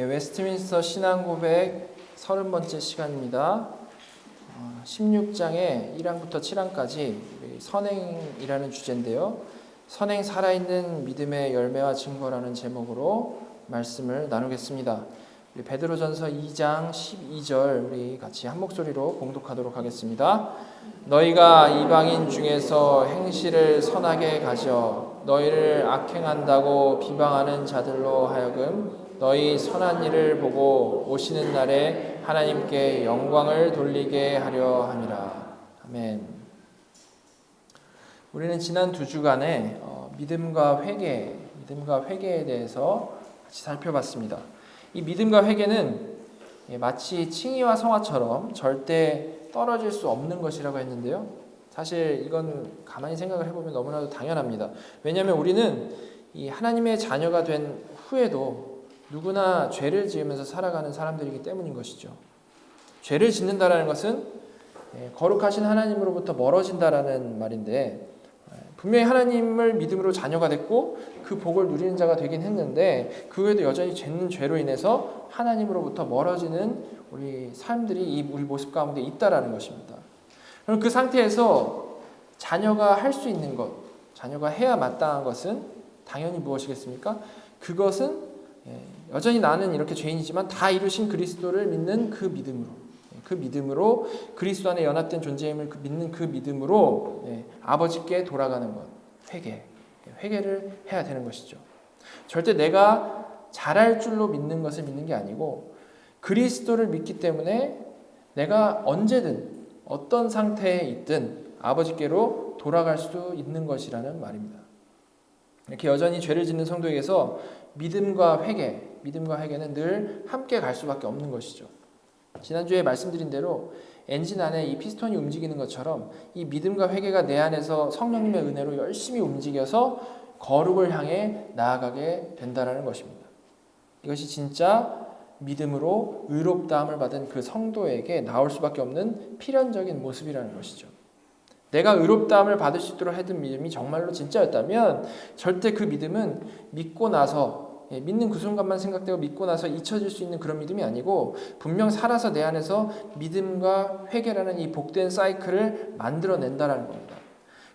웨스트민스터 신앙고백 30번째 시간입니다. 16장의 1항부터 7항까지 선행이라는 주제인데요. 선행 살아있는 믿음의 열매와 증거라는 제목으로 말씀을 나누겠습니다. 우리 베드로전서 2장 12절 우리 같이 한 목소리로 봉독하도록 하겠습니다. 너희가 이방인 중에서 행실을 선하게 가져 너희를 악행한다고 비방하는 자들로 하여금 너희 선한 일을 보고 오시는 날에 하나님께 영광을 돌리게 하려 함이라. 아멘. 우리는 지난 2주간에 믿음과 회개에 대해서 같이 살펴봤습니다. 이 믿음과 회개는 마치 칭의와 성화처럼 절대 떨어질 수 없는 것이라고 했는데요. 사실 이건 가만히 생각을 해보면 너무나도 당연합니다. 왜냐하면 우리는 이 하나님의 자녀가 된 후에도 누구나 죄를 지으면서 살아가는 사람들이기 때문인 것이죠. 죄를 짓는다라는 것은 거룩하신 하나님으로부터 멀어진다라는 말인데, 분명히 하나님을 믿음으로 자녀가 됐고 그 복을 누리는 자가 되긴 했는데 그 후에도 여전히 짓는 죄로 인해서 하나님으로부터 멀어지는 우리 삶들이 우리 모습 가운데 있다라는 것입니다. 그럼 그 상태에서 자녀가 할 수 있는 것, 자녀가 해야 마땅한 것은 당연히 무엇이겠습니까? 그것은 여전히 나는 이렇게 죄인이지만 다 이루신 그리스도를 믿는 그 믿음으로 그리스도 안에 연합된 존재임을 믿는 그 믿음으로 아버지께 돌아가는 것, 회개를 해야 되는 것이죠. 절대 내가 잘할 줄로 믿는 것을 믿는 게 아니고 그리스도를 믿기 때문에 내가 언제든 어떤 상태에 있든 아버지께로 돌아갈 수 있는 것이라는 말입니다. 이렇게 여전히 죄를 짓는 성도에게서 믿음과 회개는 늘 함께 갈 수밖에 없는 것이죠. 지난주에 말씀드린 대로 엔진 안에 이 피스톤이 움직이는 것처럼 이 믿음과 회개가 내 안에서 성령님의 은혜로 열심히 움직여서 거룩을 향해 나아가게 된다는 것입니다. 이것이 진짜 믿음으로 의롭다함을 받은 그 성도에게 나올 수밖에 없는 필연적인 모습이라는 것이죠. 내가 의롭다함을 받을 수 있도록 했던 믿음이 정말로 진짜였다면 절대 그 믿음은 믿고 나서 믿는 그 순간만 생각되고 믿고 나서 잊혀질 수 있는 그런 믿음이 아니고 분명 살아서 내 안에서 믿음과 회개라는 이 복된 사이클을 만들어낸다라는 겁니다.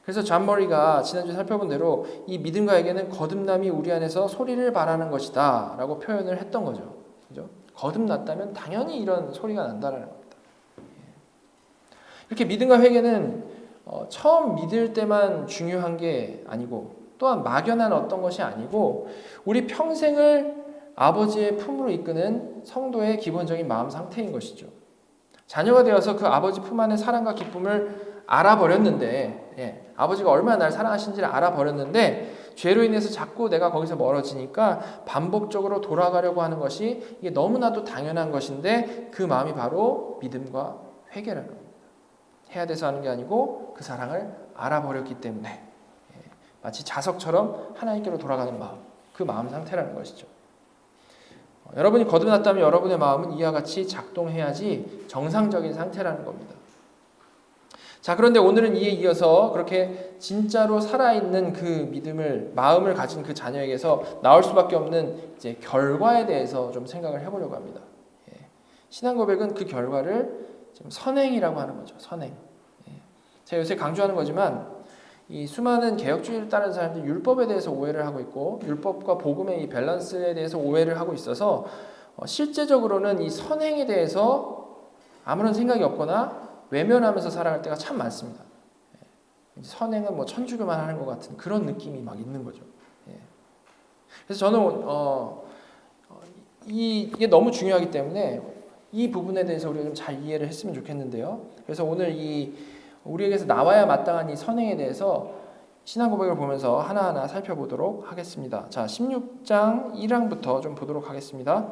그래서 존 머리가 지난주에 살펴본 대로 이 믿음과 회개는 거듭남이 우리 안에서 소리를 발하는 것이다 라고 표현을 했던 거죠. 그죠? 거듭났다면 당연히 이런 소리가 난다라는 겁니다. 이렇게 믿음과 회개는 처음 믿을 때만 중요한 게 아니고 또한 막연한 어떤 것이 아니고 우리 평생을 아버지의 품으로 이끄는 성도의 기본적인 마음 상태인 것이죠. 자녀가 되어서 그 아버지 품 안의 사랑과 기쁨을 알아버렸는데 아버지가 얼마나 날 사랑하신지를 알아버렸는데 죄로 인해서 자꾸 내가 거기서 멀어지니까 반복적으로 돌아가려고 하는 것이 이게 너무나도 당연한 것인데 그 마음이 바로 믿음과 회개라는 겁니다. 해야 돼서 하는 게 아니고 그 사랑을 알아버렸기 때문에 마치 자석처럼 하나님께로 돌아가는 마음, 그 마음 상태라는 것이죠. 여러분이 거듭났다면 여러분의 마음은 이와 같이 작동해야지 정상적인 상태라는 겁니다. 자, 그런데 오늘은 이에 이어서 그렇게 진짜로 살아있는 그 마음을 가진 그 자녀에게서 나올 수밖에 없는 이제 결과에 대해서 좀 생각을 해보려고 합니다. 신앙 고백은 그 결과를 지금 선행이라고 하는 거죠. 선행. 제가 요새 강조하는 거지만 이 수많은 개혁주의를 따르는 사람들이 율법에 대해서 오해를 하고 있고 율법과 복음의 이 밸런스에 대해서 오해를 하고 있어서 실제적으로는 이 선행에 대해서 아무런 생각이 없거나 외면하면서 살아갈 때가 참 많습니다. 선행은 뭐 천주교만 하는 것 같은 그런 느낌이 막 있는 거죠. 그래서 저는 이게 너무 중요하기 때문에 이 부분에 대해서 우리가 좀 잘 이해를 했으면 좋겠는데요. 그래서 오늘 우리에게서 나와야 마땅한 이 선행에 대해서 신앙 고백을 보면서 하나하나 살펴보도록 하겠습니다. 자, 16장 1항부터 좀 보도록 하겠습니다.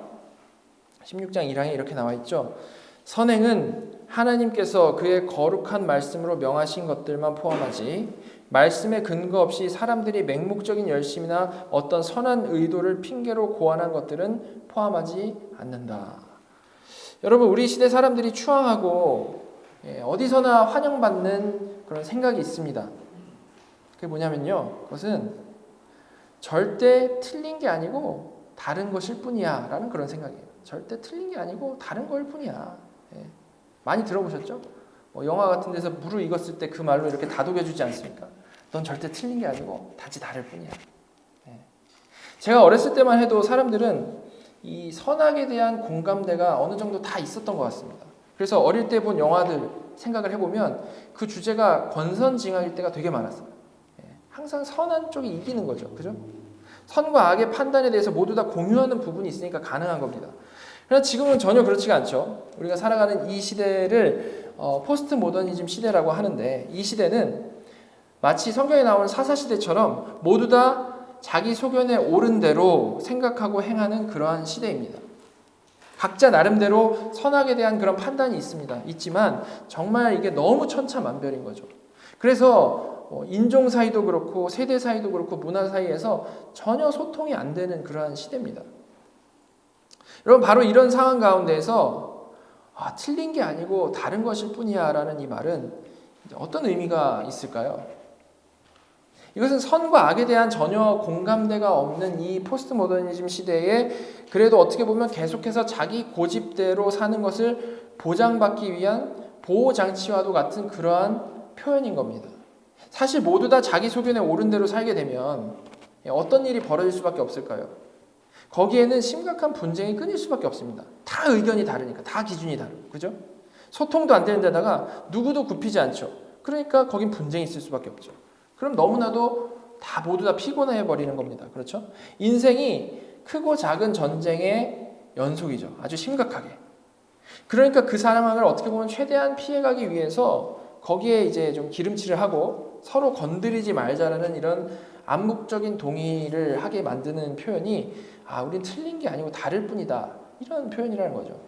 16장 1항에 이렇게 나와 있죠. 선행은 하나님께서 그의 거룩한 말씀으로 명하신 것들만 포함하지 말씀에 근거 없이 사람들이 맹목적인 열심이나 어떤 선한 의도를 핑계로 고안한 것들은 포함하지 않는다. 여러분, 우리 시대 사람들이 추앙하고 어디서나 환영받는 그런 생각이 있습니다. 그게 뭐냐면요, 그것은 절대 틀린 게 아니고 다른 것일 뿐이야 라는 그런 생각이에요. 절대 틀린 게 아니고 다른 거일 뿐이야. 예. 많이 들어보셨죠? 영화 같은 데서 물을 익었을 때 그 말로 이렇게 다독여주지 않습니까? 넌 절대 틀린 게 아니고 단지 다를 뿐이야. 예. 제가 어렸을 때만 해도 사람들은 이 선악에 대한 공감대가 어느 정도 다 있었던 것 같습니다. 그래서 어릴 때 본 영화들 생각을 해보면 그 주제가 권선징악일 때가 되게 많았어요. 예. 항상 선한 쪽이 이기는 거죠. 그죠? 선과 악의 판단에 대해서 모두 다 공유하는 부분이 있으니까 가능한 겁니다. 그러나 지금은 전혀 그렇지가 않죠. 우리가 살아가는 이 시대를 포스트 모더니즘 시대라고 하는데, 이 시대는 마치 성경에 나오는 사사시대처럼 모두 다 자기 소견에 옳은 대로 생각하고 행하는 그러한 시대입니다. 각자 나름대로 선악에 대한 그런 판단이 있지만 정말 이게 너무 천차만별인 거죠. 그래서 인종 사이도 그렇고 세대 사이도 그렇고 문화 사이에서 전혀 소통이 안 되는 그러한 시대입니다. 여러분, 바로 이런 상황 가운데에서 틀린 게 아니고 다른 것일 뿐이야 라는 이 말은 어떤 의미가 있을까요? 이것은 선과 악에 대한 전혀 공감대가 없는 이 포스트 모더니즘 시대에 그래도 어떻게 보면 계속해서 자기 고집대로 사는 것을 보장받기 위한 보호장치와도 같은 그러한 표현인 겁니다. 사실 모두 다 자기 소견에 옳은 대로 살게 되면 어떤 일이 벌어질 수밖에 없을까요? 거기에는 심각한 분쟁이 끊일 수밖에 없습니다. 다 의견이 다르니까, 다 기준이 다르고, 그죠? 소통도 안 되는 데다가 누구도 굽히지 않죠. 그러니까 거긴 분쟁이 있을 수밖에 없죠. 그럼 너무나도 모두 다 피곤해 버리는 겁니다. 그렇죠? 인생이 크고 작은 전쟁의 연속이죠. 아주 심각하게. 그러니까 그 상황을 어떻게 보면 최대한 피해가기 위해서 거기에 이제 좀 기름칠을 하고 서로 건드리지 말자라는 이런 암묵적인 동의를 하게 만드는 표현이 우린 틀린 게 아니고 다를 뿐이다. 이런 표현이라는 거죠.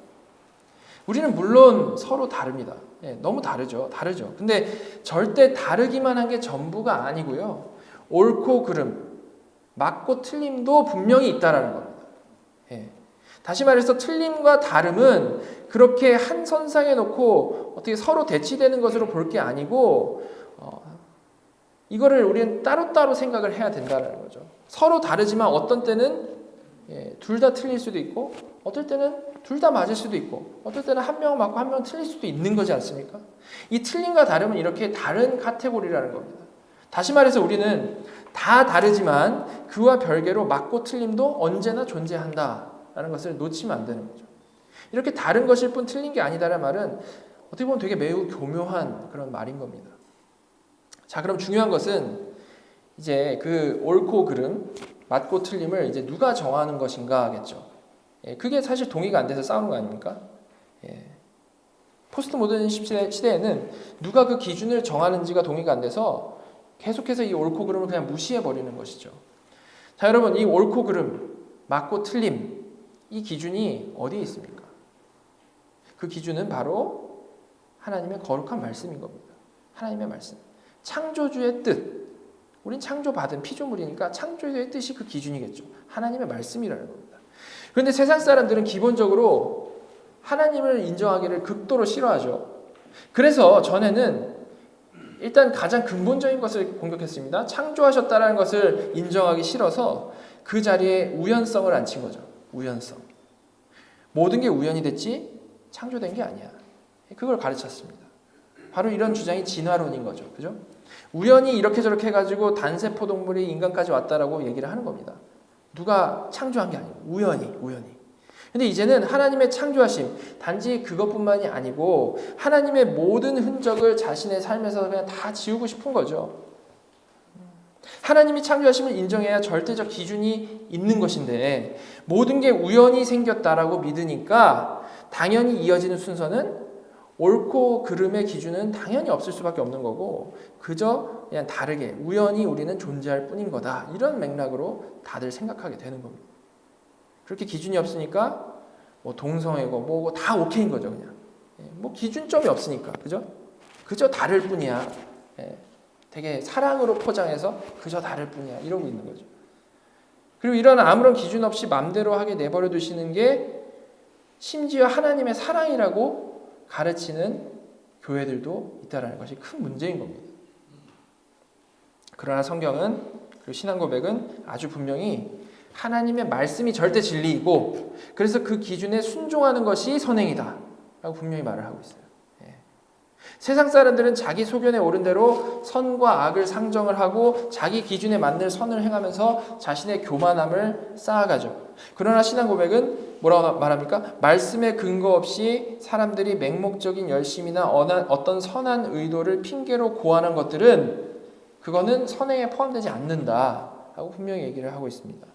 우리는 물론 서로 다릅니다. 너무 다르죠. 근데 절대 다르기만 한 게 전부가 아니고요. 옳고 그름, 맞고 틀림도 분명히 있다라는 겁니다. 다시 말해서 틀림과 다름은 그렇게 한 선상에 놓고 어떻게 서로 대치되는 것으로 볼 게 아니고 이거를 우리는 따로따로 생각을 해야 된다는 거죠. 서로 다르지만 어떤 때는 둘 다 틀릴 수도 있고 어떨 때는 둘 다 맞을 수도 있고 어떨 때는 한 명은 맞고 한 명은 틀릴 수도 있는 거지 않습니까? 이 틀림과 다름은 이렇게 다른 카테고리라는 겁니다. 다시 말해서 우리는 다 다르지만 그와 별개로 맞고 틀림도 언제나 존재한다라는 것을 놓치면 안 되는 거죠. 이렇게 다른 것일 뿐 틀린 게 아니다라는 말은 어떻게 보면 되게 매우 교묘한 그런 말인 겁니다. 자, 그럼 중요한 것은 이제 그 옳고 그름, 맞고 틀림을 이제 누가 정하는 것인가겠죠. 그게 사실 동의가 안 돼서 싸우는 거 아닙니까? 포스트 모더니즘 시대에는 누가 그 기준을 정하는지가 동의가 안 돼서 계속해서 이 옳고 그름을 그냥 무시해 버리는 것이죠. 자, 여러분, 이 옳고 그름, 맞고 틀림, 이 기준이 어디에 있습니까? 그 기준은 바로 하나님의 거룩한 말씀인 겁니다. 하나님의 말씀. 창조주의 뜻. 우린 창조받은 피조물이니까 창조주의 뜻이 그 기준이겠죠. 하나님의 말씀이라는 겁니다. 그런데 세상 사람들은 기본적으로 하나님을 인정하기를 극도로 싫어하죠. 그래서 전에는 일단 가장 근본적인 것을 공격했습니다. 창조하셨다는 것을 인정하기 싫어서 그 자리에 우연성을 앉힌 거죠. 우연성. 모든 게 우연이 됐지 창조된 게 아니야. 그걸 가르쳤습니다. 바로 이런 주장이 진화론인 거죠. 그죠? 우연히 이렇게 저렇게 해가지고 단세포 동물이 인간까지 왔다라고 얘기를 하는 겁니다. 누가 창조한 게 아니고 우연히. 근데 이제는 하나님의 창조하심, 단지 그것뿐만이 아니고 하나님의 모든 흔적을 자신의 삶에서 그냥 다 지우고 싶은 거죠. 하나님이 창조하심을 인정해야 절대적 기준이 있는 것인데 모든 게 우연히 생겼다라고 믿으니까 당연히 이어지는 순서는 옳고 그름의 기준은 당연히 없을 수밖에 없는 거고 그저 그냥 다르게 우연히 우리는 존재할 뿐인 거다. 이런 맥락으로 다들 생각하게 되는 겁니다. 그렇게 기준이 없으니까 뭐 동성애고 뭐고 다 오케이인 거죠. 그냥 뭐 기준점이 없으니까 그저 다를 뿐이야. 되게 사랑으로 포장해서 그저 다를 뿐이야 이러고 있는 거죠. 그리고 이런 아무런 기준 없이 맘대로 하게 내버려 두시는 게 심지어 하나님의 사랑이라고 가르치는 교회들도 있다는 것이 큰 문제인 겁니다. 그러나 성경은 그리고 신앙 고백은 아주 분명히 하나님의 말씀이 절대 진리이고 그래서 그 기준에 순종하는 것이 선행이다 라고 분명히 말을 하고 있어요. 세상 사람들은 자기 소견에 오른 대로 선과 악을 상정을 하고 자기 기준에 맞는 선을 행하면서 자신의 교만함을 쌓아가죠. 그러나 신앙 고백은 뭐라고 말합니까? 말씀에 근거 없이 사람들이 맹목적인 열심이나 어떤 선한 의도를 핑계로 고하는 것들은 그거는 선행에 포함되지 않는다 하고 분명히 얘기를 하고 있습니다.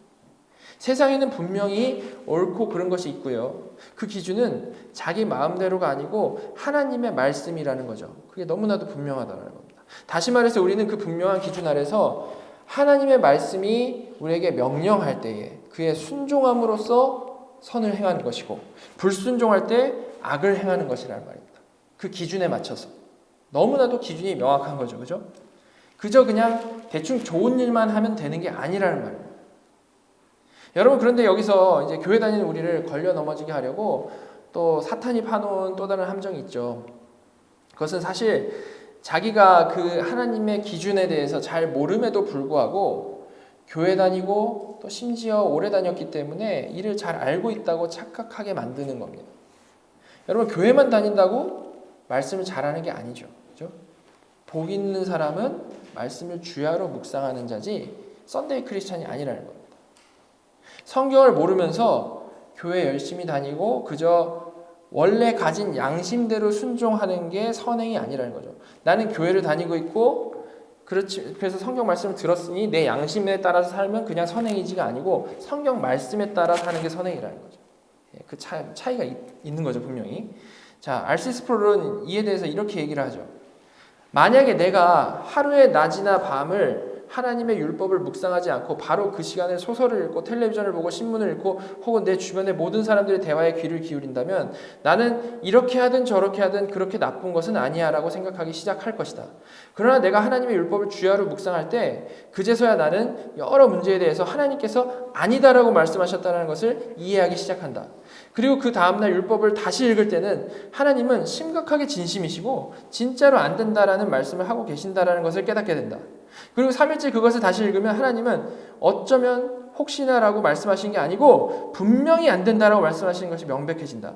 세상에는 분명히 옳고 그런 것이 있고요. 그 기준은 자기 마음대로가 아니고 하나님의 말씀이라는 거죠. 그게 너무나도 분명하다는 겁니다. 다시 말해서 우리는 그 분명한 기준 아래서 하나님의 말씀이 우리에게 명령할 때에 그의 순종함으로써 선을 행하는 것이고 불순종할 때 악을 행하는 것이라는 말입니다. 그 기준에 맞춰서. 너무나도 기준이 명확한 거죠. 그죠? 그저 그냥 대충 좋은 일만 하면 되는 게 아니라는 말입니다. 여러분 그런데 여기서 이제 교회 다니는 우리를 걸려 넘어지게 하려고 또 사탄이 파놓은 또 다른 함정이 있죠. 그것은 사실 자기가 그 하나님의 기준에 대해서 잘 모름에도 불구하고 교회 다니고 또 심지어 오래 다녔기 때문에 이를 잘 알고 있다고 착각하게 만드는 겁니다. 여러분 교회만 다닌다고 말씀을 잘하는 게 아니죠. 그죠? 복 있는 사람은 말씀을 주야로 묵상하는 자지 썬데이 크리스찬이 아니라는 겁니다. 성경을 모르면서 교회 열심히 다니고 그저 원래 가진 양심대로 순종하는 게 선행이 아니라는 거죠. 나는 교회를 다니고 있고 그래서 성경 말씀을 들었으니 내 양심에 따라서 살면 그냥 선행이지가 아니고 성경 말씀에 따라 사는 게 선행이라는 거죠. 그 차이가 있는 거죠, 분명히. 자, R.C. 스프롤은 이에 대해서 이렇게 얘기를 하죠. 만약에 내가 하루의 낮이나 밤을 하나님의 율법을 묵상하지 않고 바로 그 시간에 소설을 읽고 텔레비전을 보고 신문을 읽고 혹은 내 주변의 모든 사람들의 대화에 귀를 기울인다면 나는 이렇게 하든 저렇게 하든 그렇게 나쁜 것은 아니야 라고 생각하기 시작할 것이다. 그러나 내가 하나님의 율법을 주야로 묵상할 때 그제서야 나는 여러 문제에 대해서 하나님께서 아니다라고 말씀하셨다는 것을 이해하기 시작한다. 그리고 그 다음날 율법을 다시 읽을 때는 하나님은 심각하게 진심이시고 진짜로 안 된다라는 말씀을 하고 계신다라는 것을 깨닫게 된다. 그리고 3일째 그것을 다시 읽으면 하나님은 어쩌면 혹시나라고 말씀하신 게 아니고 분명히 안 된다라고 말씀하시는 것이 명백해진다.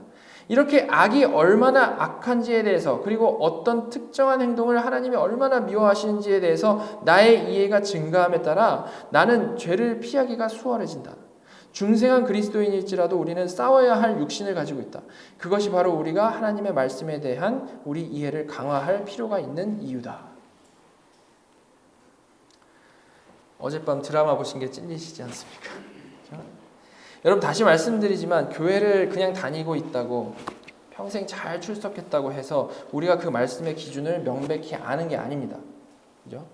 이렇게 악이 얼마나 악한지에 대해서 그리고 어떤 특정한 행동을 하나님이 얼마나 미워하시는지에 대해서 나의 이해가 증가함에 따라 나는 죄를 피하기가 수월해진다. 중생한 그리스도인일지라도 우리는 싸워야 할 육신을 가지고 있다. 그것이 바로 우리가 하나님의 말씀에 대한 우리 이해를 강화할 필요가 있는 이유다. 어젯밤 드라마 보신 게 찔리시지 않습니까? 여러분 다시 말씀드리지만 교회를 그냥 다니고 있다고 평생 잘 출석했다고 해서 우리가 그 말씀의 기준을 명백히 아는 게 아닙니다. 그죠?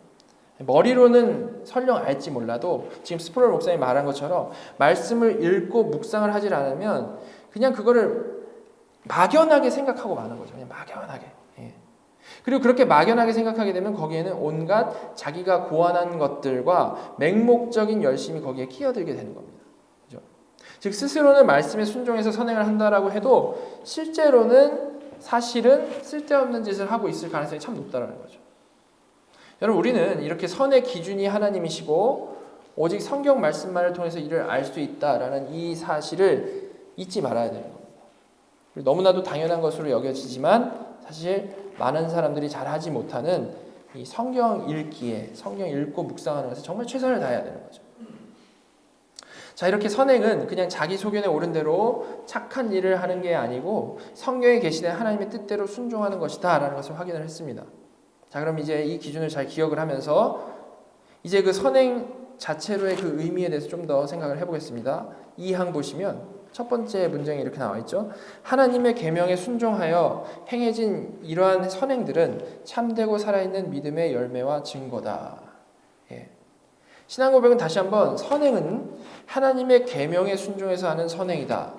머리로는 설령 알지 몰라도 지금 스프롤 목사님이 말한 것처럼 말씀을 읽고 묵상을 하질 않으면 그냥 그거를 막연하게 생각하고 마는 거죠. 그냥 막연하게. 그리고 그렇게 막연하게 생각하게 되면 거기에는 온갖 자기가 고안한 것들과 맹목적인 열심이 거기에 끼어들게 되는 겁니다. 그죠? 즉 스스로는 말씀에 순종해서 선행을 한다라고 해도 실제로는 사실은 쓸데없는 짓을 하고 있을 가능성이 참 높다는 거죠. 여러분 우리는 이렇게 선의 기준이 하나님이시고 오직 성경 말씀만을 통해서 이를 알 수 있다라는 이 사실을 잊지 말아야 되는 겁니다. 너무나도 당연한 것으로 여겨지지만 사실 많은 사람들이 잘하지 못하는 이 성경 읽기에 성경 읽고 묵상하는 것에 정말 최선을 다해야 되는 거죠. 자, 이렇게 선행은 그냥 자기 소견에 오른 대로 착한 일을 하는 게 아니고 성경에 계시된 하나님의 뜻대로 순종하는 것이다 라는 것을 확인을 했습니다. 자, 그럼 이제 이 기준을 잘 기억을 하면서 이제 그 선행 자체로의 그 의미에 대해서 좀 더 생각을 해보겠습니다. 2항 보시면 첫 번째 문장이 이렇게 나와 있죠. 하나님의 계명에 순종하여 행해진 이러한 선행들은 참되고 살아있는 믿음의 열매와 증거다. 신앙 고백은 다시 한번 선행은 하나님의 계명에 순종해서 하는 선행이다.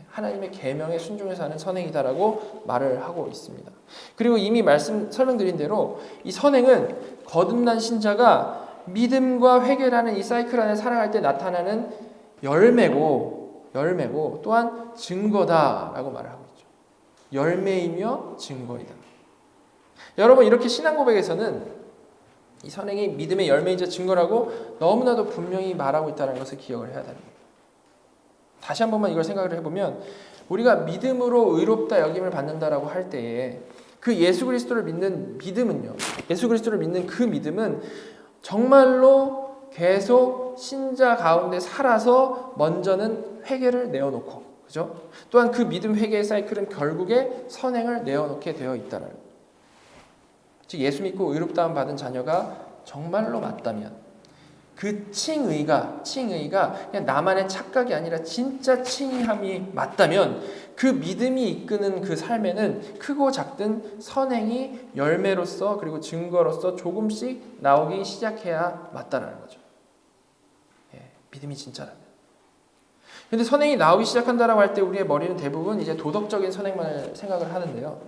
하나님의 계명에 순종해서 하는 선행이다라고 말을 하고 있습니다. 그리고 이미 설명드린 대로 이 선행은 거듭난 신자가 믿음과 회개라는 이 사이클 안에 살아갈 때 나타나는 열매고 또한 증거다라고 말을 하고 있죠. 열매이며 증거이다. 여러분 이렇게 신앙 고백에서는 이 선행이 믿음의 열매이자 증거라고 너무나도 분명히 말하고 있다는 것을 기억을 해야 됩니다. 다시 한 번만 이걸 생각을 해보면 우리가 믿음으로 의롭다 여김을 받는다라고 할 때에 그 예수 그리스도를 믿는 믿음은요. 예수 그리스도를 믿는 그 믿음은 정말로 계속 신자 가운데 살아서 먼저는 회개를 내어놓고, 그죠? 또한 그 믿음 회개의 사이클은 결국에 선행을 내어놓게 되어 있다는 거예요. 즉 예수 믿고 의롭다함 받은 자녀가 정말로 맞다면 그 칭의가 그냥 나만의 착각이 아니라 진짜 칭의함이 맞다면 그 믿음이 이끄는 그 삶에는 크고 작든 선행이 열매로서 그리고 증거로서 조금씩 나오기 시작해야 맞다라는 거죠. 믿음이 진짜라면. 그런데 선행이 나오기 시작한다라고 할 때 우리의 머리는 대부분 이제 도덕적인 선행만을 생각을 하는데요.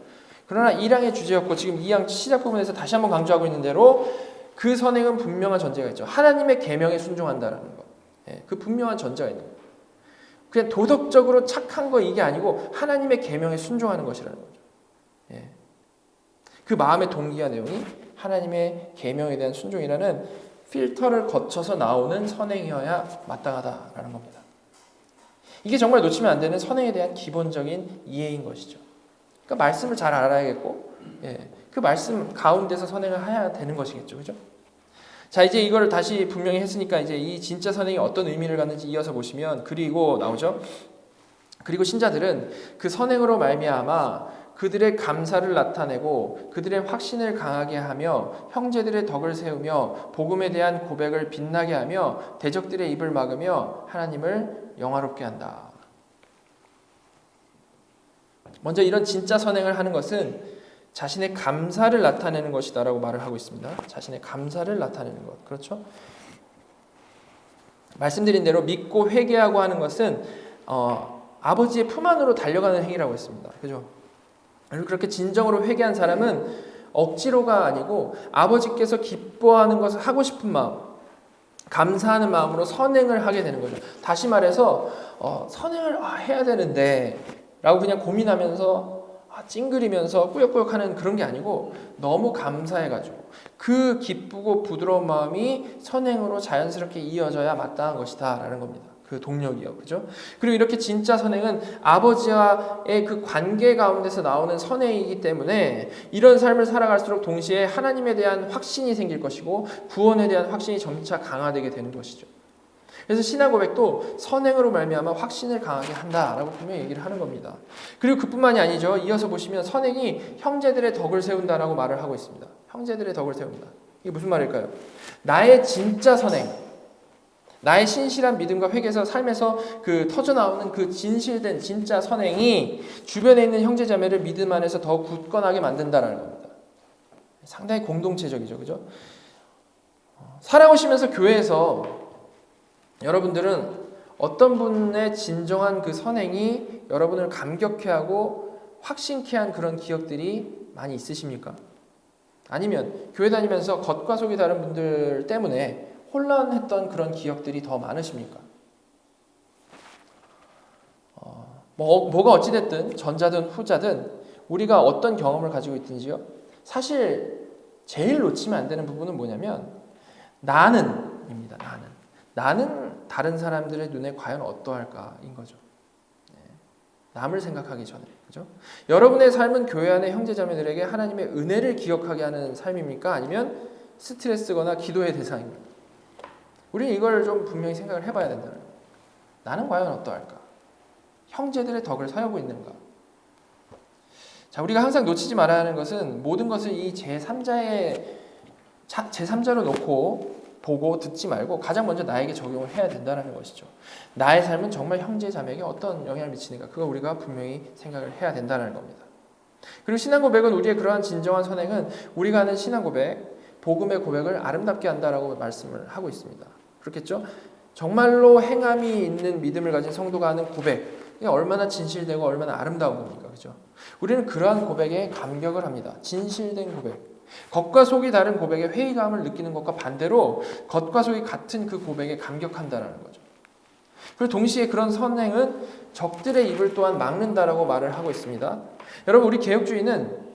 그러나 1항의 주제였고 지금 2항 시작 부분에서 다시 한번 강조하고 있는 대로 그 선행은 분명한 전제가 있죠. 하나님의 계명에 순종한다라는 것. 그 분명한 전제가 있는 거예요. 그냥 도덕적으로 착한 거 이게 아니고 하나님의 계명에 순종하는 것이라는 거죠. 그 마음의 동기와 내용이 하나님의 계명에 대한 순종이라는 필터를 거쳐서 나오는 선행이어야 마땅하다라는 겁니다. 이게 정말 놓치면 안 되는 선행에 대한 기본적인 이해인 것이죠. 그러니까 말씀을 잘 알아야겠고, 그 말씀 가운데서 선행을 해야 되는 것이겠죠, 그죠? 자, 이제 이걸 다시 분명히 했으니까 이제 이 진짜 선행이 어떤 의미를 갖는지 이어서 보시면 그리고 나오죠. 그리고 신자들은 그 선행으로 말미암아 그들의 감사를 나타내고 그들의 확신을 강하게 하며 형제들의 덕을 세우며 복음에 대한 고백을 빛나게 하며 대적들의 입을 막으며 하나님을 영화롭게 한다. 먼저 이런 진짜 선행을 하는 것은 자신의 감사를 나타내는 것이다라고 말을 하고 있습니다. 자신의 감사를 나타내는 것. 그렇죠? 말씀드린 대로 믿고 회개하고 하는 것은 아버지의 품 안으로 달려가는 행위라고 했습니다. 그죠? 그렇게 진정으로 회개한 사람은 억지로가 아니고 아버지께서 기뻐하는 것을 하고 싶은 마음, 감사하는 마음으로 선행을 하게 되는 거죠. 다시 말해서 선행을 해야 되는데 라고 그냥 고민하면서 찡그리면서 꾸역꾸역하는 그런 게 아니고 너무 감사해가지고 그 기쁘고 부드러운 마음이 선행으로 자연스럽게 이어져야 마땅한 것이다 라는 겁니다. 그 동력이요. 그죠? 그리고 이렇게 진짜 선행은 아버지와의 그 관계 가운데서 나오는 선행이기 때문에 이런 삶을 살아갈수록 동시에 하나님에 대한 확신이 생길 것이고 구원에 대한 확신이 점차 강화되게 되는 것이죠. 그래서 신앙 고백도 선행으로 말미암아 확신을 강하게 한다라고 분명히 얘기를 하는 겁니다. 그리고 그뿐만이 아니죠. 이어서 보시면 선행이 형제들의 덕을 세운다라고 말을 하고 있습니다. 형제들의 덕을 세운다. 이게 무슨 말일까요? 나의 진짜 선행, 나의 신실한 믿음과 회개에서 삶에서 그 터져나오는 그 진실된 진짜 선행이 주변에 있는 형제자매를 믿음 안에서 더 굳건하게 만든다라는 겁니다. 상당히 공동체적이죠. 그죠? 살아오시면서 교회에서 여러분들은 어떤 분의 진정한 그 선행이 여러분을 감격해 하고 확신케 한 그런 기억들이 많이 있으십니까? 아니면 교회 다니면서 겉과 속이 다른 분들 때문에 혼란했던 그런 기억들이 더 많으십니까? 뭐가 어찌됐든 전자든 후자든 우리가 어떤 경험을 가지고 있든지요. 사실 제일 놓치면 안 되는 부분은 뭐냐면 나는입니다. 나는 다른 사람들의 눈에 과연 어떠할까인 거죠. 남을 생각하기 전에. 그죠? 여러분의 삶은 교회 안의 형제자매들에게 하나님의 은혜를 기억하게 하는 삶입니까? 아니면 스트레스거나 기도의 대상입니까? 우리는 이걸 좀 분명히 생각을 해봐야 된다는 거예요. 나는 과연 어떠할까? 형제들의 덕을 서하고 있는가? 자, 우리가 항상 놓치지 말아야 하는 것은 모든 것을 이 제3자로 놓고 보고 듣지 말고 가장 먼저 나에게 적용을 해야 된다는 것이죠. 나의 삶은 정말 형제 자매에게 어떤 영향을 미치는가? 그거 우리가 분명히 생각을 해야 된다는 겁니다. 그리고 신앙 고백은 우리의 그러한 진정한 선행은 우리가 하는 신앙 고백, 복음의 고백을 아름답게 한다라고 말씀을 하고 있습니다. 그렇겠죠? 정말로 행함이 있는 믿음을 가진 성도가 하는 고백, 이게 얼마나 진실되고 얼마나 아름다운 겁니까? 그죠? 우리는 그러한 고백에 감격을 합니다. 진실된 고백. 겉과 속이 다른 고백에 회의감을 느끼는 것과 반대로 겉과 속이 같은 그 고백에 감격한다라는 거죠. 그리고 동시에 그런 선행은 적들의 입을 또한 막는다라고 말을 하고 있습니다. 여러분, 우리 개혁주의는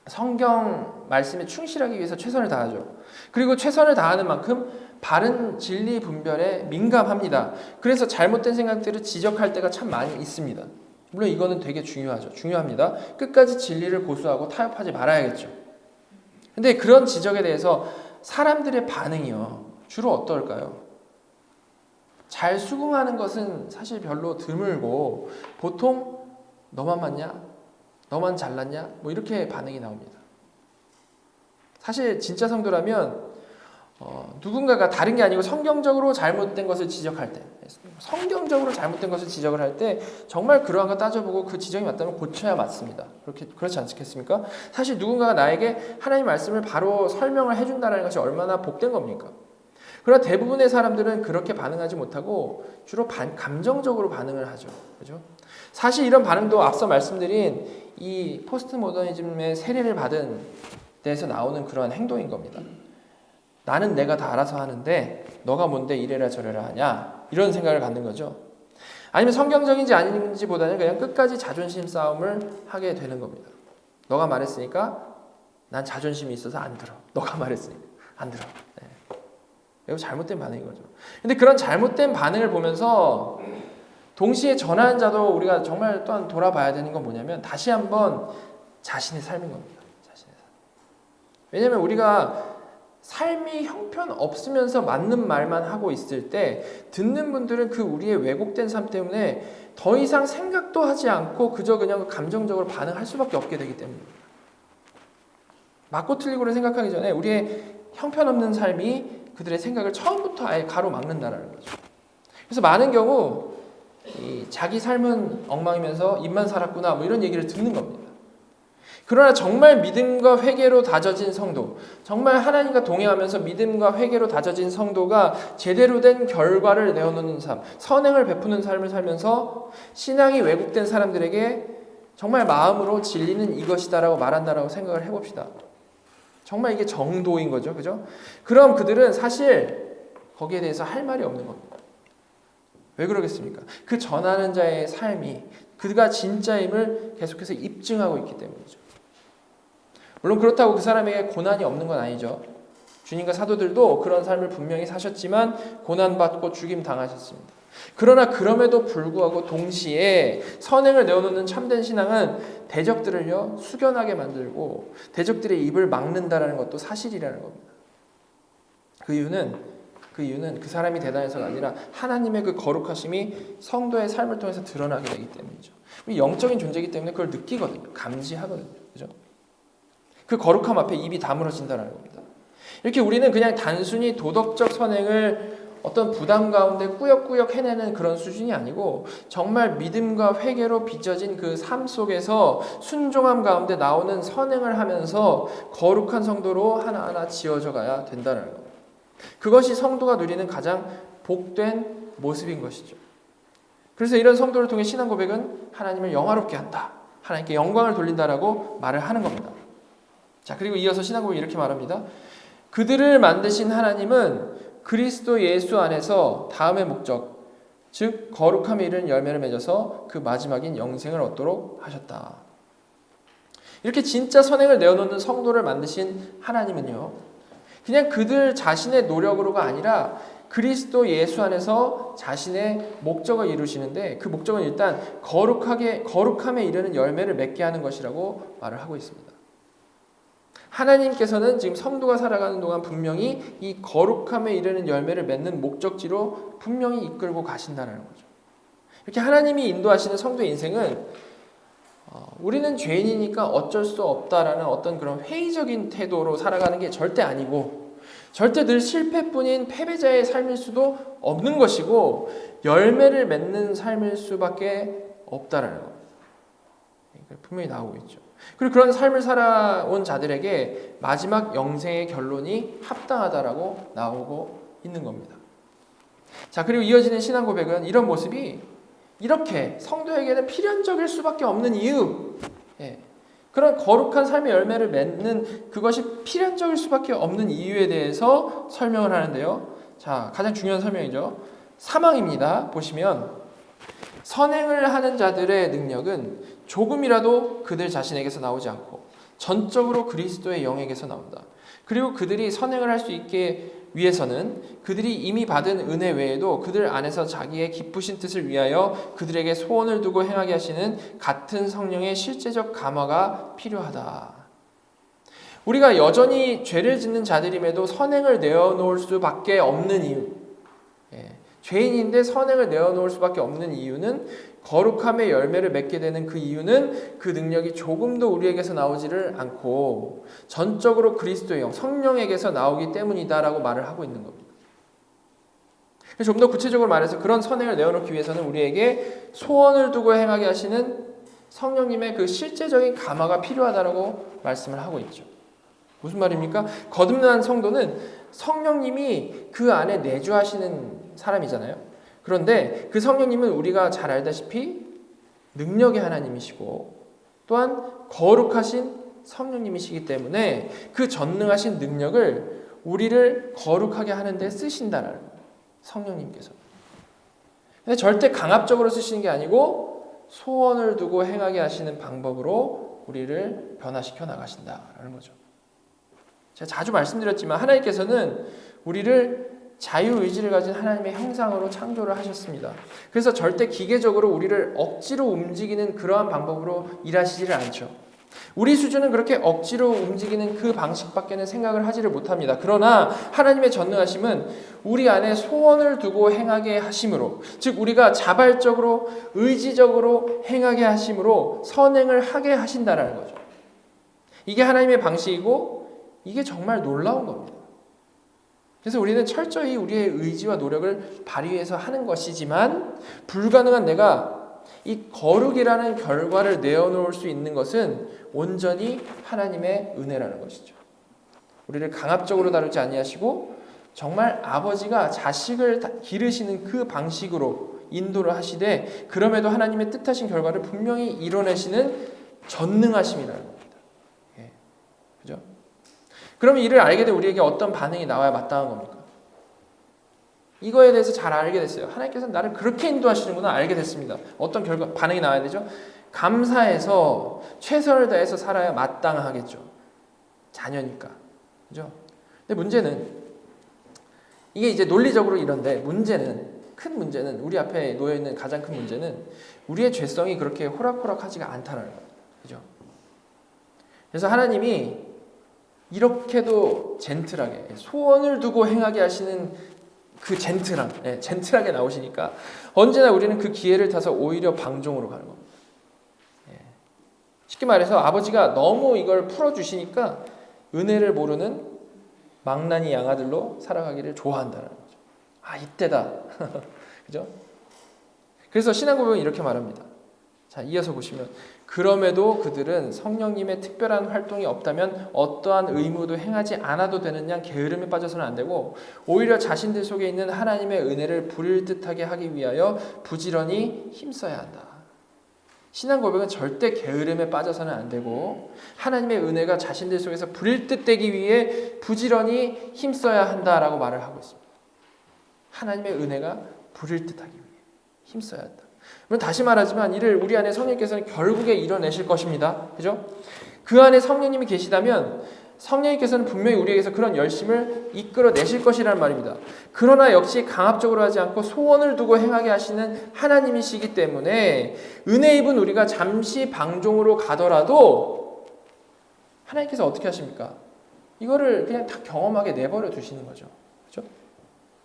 성경 말씀에 충실하기 위해서 최선을 다하죠. 그리고 최선을 다하는 만큼 바른 진리 분별에 민감합니다. 그래서 잘못된 생각들을 지적할 때가 참 많이 있습니다. 물론 이거는 되게 중요합니다. 끝까지 진리를 고수하고 타협하지 말아야겠죠. 근데 그런 지적에 대해서 사람들의 반응이요, 주로 어떨까요? 잘 수긍하는 것은 사실 별로 드물고 보통 너만 맞냐? 너만 잘났냐? 뭐 이렇게 반응이 나옵니다. 사실 진짜 성도라면 누군가가 다른 게 아니고 성경적으로 잘못된 것을 지적할 때, 성경적으로 잘못된 것을 지적을 할 때 정말 그러한 거 따져보고 그 지적이 맞다면 고쳐야 맞습니다. 그렇지 않겠습니까? 사실 누군가가 나에게 하나님 말씀을 바로 설명을 해준다는 것이 얼마나 복된 겁니까? 그러나 대부분의 사람들은 그렇게 반응하지 못하고 주로 감정적으로 반응을 하죠. 그죠? 사실 이런 반응도 앞서 말씀드린 이 포스트 모더니즘의 세례를 받은 데에서 나오는 그러한 행동인 겁니다. 나는 내가 다 알아서 하는데 너가 뭔데 이래라 저래라 하냐, 이런 생각을 갖는 거죠. 아니면 성경적인지 아닌지보다는 그냥 끝까지 자존심 싸움을 하게 되는 겁니다. 너가 말했으니까 난 자존심이 있어서 안 들어. 너가 말했으니까 안 들어. 네. 이거 잘못된 반응인 거죠. 근데 그런 잘못된 반응을 보면서 동시에 전하는 자도 우리가 정말 또한 돌아봐야 되는 건 뭐냐면 다시 한번 자신의 삶인 겁니다. 자신의 삶. 왜냐하면 우리가 삶이 형편없으면서 맞는 말만 하고 있을 때 듣는 분들은 그 우리의 왜곡된 삶 때문에 더 이상 생각도 하지 않고 그저 그냥 감정적으로 반응할 수밖에 없게 되기 때문입니다. 맞고 틀리고를 생각하기 전에 우리의 형편없는 삶이 그들의 생각을 처음부터 아예 가로막는다라는 거죠. 그래서 많은 경우 자기 삶은 엉망이면서 입만 살았구나 뭐 이런 얘기를 듣는 겁니다. 그러나 정말 믿음과 회개로 다져진 성도, 정말 하나님과 동행하면서 믿음과 회개로 다져진 성도가 제대로 된 결과를 내어놓는 삶, 선행을 베푸는 삶을 살면서 신앙이 왜곡된 사람들에게 정말 마음으로 진리는 이것이다라고 말한다라고 생각을 해봅시다. 정말 이게 정도인 거죠. 그죠? 그럼 그들은 사실 거기에 대해서 할 말이 없는 겁니다. 왜 그러겠습니까? 그 전하는 자의 삶이 그가 진짜임을 계속해서 입증하고 있기 때문이죠. 물론 그렇다고 그 사람에게 고난이 없는 건 아니죠. 주님과 사도들도 그런 삶을 분명히 사셨지만 고난받고 죽임 당하셨습니다. 그러나 그럼에도 불구하고 동시에 선행을 내어놓는 참된 신앙은 대적들을요 숙연하게 만들고 대적들의 입을 막는다라는 것도 사실이라는 겁니다. 그 이유는 그 사람이 대단해서가 아니라 하나님의 그 거룩하심이 성도의 삶을 통해서 드러나게 되기 때문이죠. 우리 영적인 존재이기 때문에 그걸 느끼거든요. 감지하거든요. 그죠? 그 거룩함 앞에 입이 다물어진다는 겁니다. 이렇게 우리는 그냥 단순히 도덕적 선행을 어떤 부담 가운데 꾸역꾸역 해내는 그런 수준이 아니고 정말 믿음과 회개로 빚어진 그 삶 속에서 순종함 가운데 나오는 선행을 하면서 거룩한 성도로 하나하나 지어져 가야 된다는 겁니다. 그것이 성도가 누리는 가장 복된 모습인 것이죠. 그래서 이런 성도를 통해 신앙 고백은 하나님을 영화롭게 한다, 하나님께 영광을 돌린다라고 말을 하는 겁니다. 자, 그리고 이어서 신앙 고백이 이렇게 말합니다. 그들을 만드신 하나님은 그리스도 예수 안에서 다음의 목적, 즉 거룩함에 이르는 열매를 맺어서 그 마지막인 영생을 얻도록 하셨다. 이렇게 진짜 선행을 내어놓는 성도를 만드신 하나님은요, 그냥 그들 자신의 노력으로가 아니라 그리스도 예수 안에서 자신의 목적을 이루시는데 그 목적은 일단 거룩함에 이르는 열매를 맺게 하는 것이라고 말을 하고 있습니다. 하나님께서는 지금 성도가 살아가는 동안 분명히 이 거룩함에 이르는 열매를 맺는 목적지로 분명히 이끌고 가신다는 거죠. 이렇게 하나님이 인도하시는 성도의 인생은 우리는 죄인이니까 어쩔 수 없다라는 어떤 그런 회의적인 태도로 살아가는 게 절대 아니고 절대 늘 실패뿐인 패배자의 삶일 수도 없는 것이고 열매를 맺는 삶일 수밖에 없다라는 겁니다. 분명히 나오고 있죠. 그리고 그런 삶을 살아온 자들에게 마지막 영생의 결론이 합당하다라고 나오고 있는 겁니다. 자, 그리고 이어지는 신앙 고백은 이런 모습이 이렇게 성도에게는 필연적일 수밖에 없는 이유, 그런 거룩한 삶의 열매를 맺는 그것이 필연적일 수밖에 없는 이유에 대해서 설명을 하는데요. 자, 가장 중요한 설명이죠. 사망입니다. 보시면 선행을 하는 자들의 능력은 조금이라도 그들 자신에게서 나오지 않고 전적으로 그리스도의 영에게서 나온다. 그리고 그들이 선행을 할 수 있게 위해서는 그들이 이미 받은 은혜 외에도 그들 안에서 자기의 기쁘신 뜻을 위하여 그들에게 소원을 두고 행하게 하시는 같은 성령의 실제적 감화가 필요하다. 우리가 여전히 죄를 짓는 자들임에도 선행을 내어놓을 수밖에 없는 이유, 죄인인데 선행을 내어놓을 수밖에 없는 이유는, 거룩함의 열매를 맺게 되는 그 이유는 그 능력이 조금도 우리에게서 나오지를 않고 전적으로 그리스도의 영, 성령에게서 나오기 때문이다라고 말을 하고 있는 겁니다. 좀 더 구체적으로 말해서 그런 선행을 내어놓기 위해서는 우리에게 소원을 두고 행하게 하시는 성령님의 그 실제적인 감화가 필요하다라고 말씀을 하고 있죠. 무슨 말입니까? 거듭난 성도는 성령님이 그 안에 내주하시는 사람이잖아요. 그런데 그 성령님은 우리가 잘 알다시피 능력의 하나님이시고 또한 거룩하신 성령님이시기 때문에 그 전능하신 능력을 우리를 거룩하게 하는 데 쓰신다는 거예요. 성령님께서. 근데 절대 강압적으로 쓰시는 게 아니고 소원을 두고 행하게 하시는 방법으로 우리를 변화시켜 나가신다라는 거죠. 제가 자주 말씀드렸지만 하나님께서는 우리를 자유의지를 가진 하나님의 형상으로 창조를 하셨습니다. 그래서 절대 기계적으로 우리를 억지로 움직이는 그러한 방법으로 일하시지를 않죠. 우리 수준은 그렇게 억지로 움직이는 그 방식밖에는 생각을 하지를 못합니다. 그러나 하나님의 전능하심은 우리 안에 소원을 두고 행하게 하심으로, 즉 우리가 자발적으로 의지적으로 행하게 하심으로 선행을 하게 하신다라는 거죠. 이게 하나님의 방식이고 이게 정말 놀라운 겁니다. 그래서 우리는 철저히 우리의 의지와 노력을 발휘해서 하는 것이지만 불가능한 내가 이 거룩이라는 결과를 내어놓을 수 있는 것은 온전히 하나님의 은혜라는 것이죠. 우리를 강압적으로 다루지 아니하시고 정말 아버지가 자식을 기르시는 그 방식으로 인도를 하시되 그럼에도 하나님의 뜻하신 결과를 분명히 이뤄내시는 전능하심이라는 겁니다. 예. 그죠? 그러면 이를 알게 된 우리에게 어떤 반응이 나와야 마땅한 겁니까? 이거에 대해서 잘 알게 됐어요. 하나님께서 나를 그렇게 인도하시는구나 알게 됐습니다. 어떤 반응이 나와야 되죠? 감사해서 최선을 다해서 살아야 마땅하겠죠. 자녀니까. 그죠? 근데 문제는 이게 이제 논리적으로 이런데 큰 문제는 우리 앞에 놓여 있는 가장 큰 문제는 우리의 죄성이 그렇게 호락호락하지가 않다는 거예요. 그죠? 그래서 하나님이 이렇게도 젠틀하게 소원을 두고 행하게 하시는 그 젠틀하게 나오시니까 언제나 우리는 그 기회를 타서 오히려 방종으로 가는 겁니다. 쉽게 말해서 아버지가 너무 이걸 풀어주시니까 은혜를 모르는 망나니 양아들로 살아가기를 좋아한다는 거죠. 아, 이때다. 그죠? 그래서 신앙고백은 이렇게 말합니다. 자, 이어서 보시면 그럼에도 그들은 성령님의 특별한 활동이 없다면 어떠한 의무도 행하지 않아도 되는 양 게으름에 빠져서는 안 되고 오히려 자신들 속에 있는 하나님의 은혜를 부릴 듯하게 하기 위하여 부지런히 힘써야 한다. 신앙 고백은 절대 게으름에 빠져서는 안 되고 하나님의 은혜가 자신들 속에서 부릴 듯 되기 위해 부지런히 힘써야 한다라고 말을 하고 있습니다. 하나님의 은혜가 부릴 듯 하기 위해 힘써야 한다. 물론 다시 말하지만 이를 우리 안에 성령께서는 결국에 이뤄내실 것입니다. 그죠? 그 안에 성령님이 계시다면 성령님께서는 분명히 우리에게서 그런 열심을 이끌어내실 것이라는 말입니다. 그러나 역시 강압적으로 하지 않고 소원을 두고 행하게 하시는 하나님이시기 때문에 은혜 입은 우리가 잠시 방종으로 가더라도 하나님께서 어떻게 하십니까? 이거를 그냥 다 경험하게 내버려 두시는 거죠. 그죠?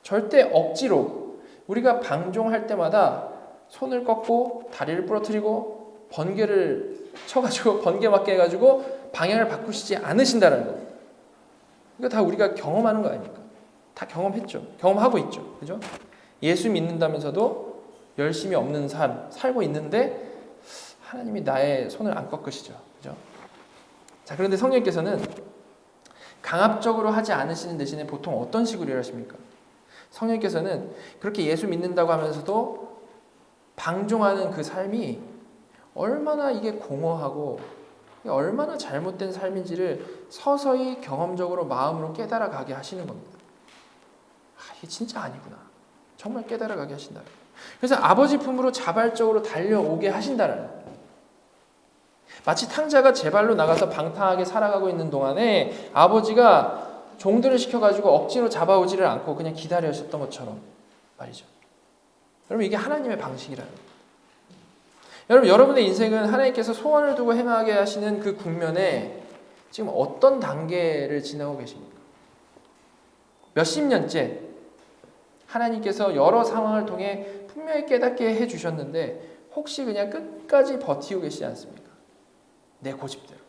절대 억지로 우리가 방종할 때마다 손을 꺾고 다리를 부러뜨리고 번개를 쳐가지고 번개 맞게 해가지고 방향을 바꾸시지 않으신다는 거. 이거 다 우리가 경험하는 거 아닙니까? 다 경험했죠. 경험하고 있죠. 그죠? 예수 믿는다면서도 열심히 없는 삶 살고 있는데 하나님이 나의 손을 안 꺾으시죠. 그죠? 자, 그런데 성령께서는 강압적으로 하지 않으시는 대신에 보통 어떤 식으로 일하십니까? 성령께서는 그렇게 예수 믿는다고 하면서도 방종하는 그 삶이 얼마나 이게 공허하고 얼마나 잘못된 삶인지를 서서히 경험적으로 마음으로 깨달아가게 하시는 겁니다. 이게 진짜 아니구나. 정말 깨달아가게 하신다. 그래서 아버지 품으로 자발적으로 달려오게 하신다는 거예요. 마치 탕자가 제 발로 나가서 방탕하게 살아가고 있는 동안에 아버지가 종들을 시켜가지고 억지로 잡아오지를 않고 그냥 기다리셨던 것처럼 말이죠. 여러분, 이게 하나님의 방식이라는 거예요. 여러분, 여러분의 인생은 하나님께서 소원을 두고 행하게 하시는 그 국면에 지금 어떤 단계를 지나고 계십니까? 몇십 년째 하나님께서 여러 상황을 통해 분명히 깨닫게 해주셨는데 혹시 그냥 끝까지 버티고 계시지 않습니까? 내 고집대로.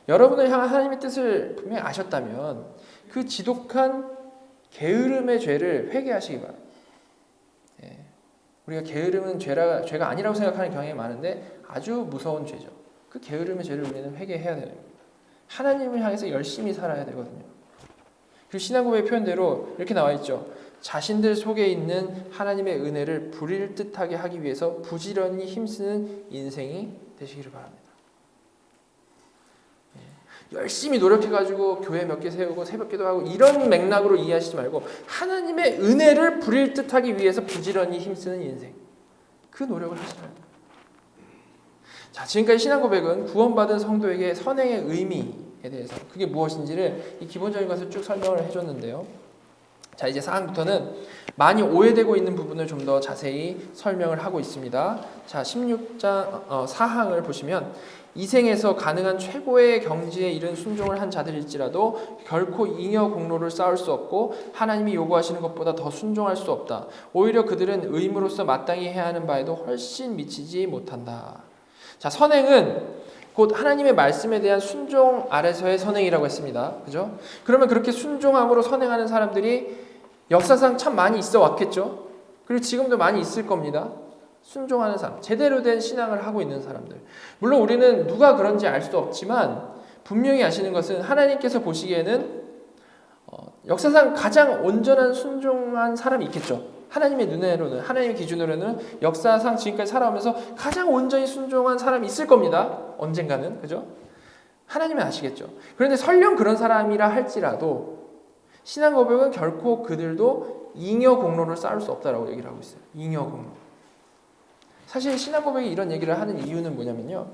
여러분을 향한 하나님의 뜻을 분명히 아셨다면 그 지독한 게으름의 죄를 회개하시기 바랍니다. 우리가 게으름은 죄가 아니라고 생각하는 경향이 많은데 아주 무서운 죄죠. 그 게으름의 죄를 우리는 회개해야 되는 겁니다. 하나님을 향해서 열심히 살아야 되거든요. 그리고 신앙고백의 표현대로 이렇게 나와 있죠. 자신들 속에 있는 하나님의 은혜를 부릴 듯하게 하기 위해서 부지런히 힘쓰는 인생이 되시기를 바랍니다. 열심히 노력해가지고 교회 몇 개 세우고 새벽기도 하고 이런 맥락으로 이해하시지 말고 하나님의 은혜를 부릴 듯하기 위해서 부지런히 힘쓰는 인생, 그 노력을 하시면 됩니다. 자, 지금까지 신앙고백은 구원받은 성도에게 선행의 의미에 대해서 그게 무엇인지를 이 기본적인 것을 쭉 설명을 해줬는데요. 자, 이제 4항부터는 많이 오해되고 있는 부분을 좀 더 자세히 설명을 하고 있습니다. 자, 16장 4항을 보시면 이 생에서 가능한 최고의 경지에 이른 순종을 한 자들일지라도 결코 잉여 공로를 쌓을 수 없고 하나님이 요구하시는 것보다 더 순종할 수 없다. 오히려 그들은 의무로서 마땅히 해야 하는 바에도 훨씬 미치지 못한다. 자, 선행은 곧 하나님의 말씀에 대한 순종 아래서의 선행이라고 했습니다. 그죠? 그러면 그렇게 순종함으로 선행하는 사람들이 역사상 참 많이 있어 왔겠죠? 그리고 지금도 많이 있을 겁니다. 순종하는 사람, 제대로 된 신앙을 하고 있는 사람들. 물론 우리는 누가 그런지 알 수 없지만 분명히 아시는 것은 하나님께서 보시기에는 역사상 가장 온전한 순종한 사람이 있겠죠. 하나님의 눈으로는, 하나님의 기준으로는 역사상 지금까지 살아오면서 가장 온전히 순종한 사람이 있을 겁니다. 언젠가는. 그죠? 하나님은 아시겠죠. 그런데 설령 그런 사람이라 할지라도 신앙 고백은 결코 그들도 잉여 공로를 쌓을 수 없다라고 얘기를 하고 있어요. 잉여 공로. 사실 신앙 고백이 이런 얘기를 하는 이유는 뭐냐면요.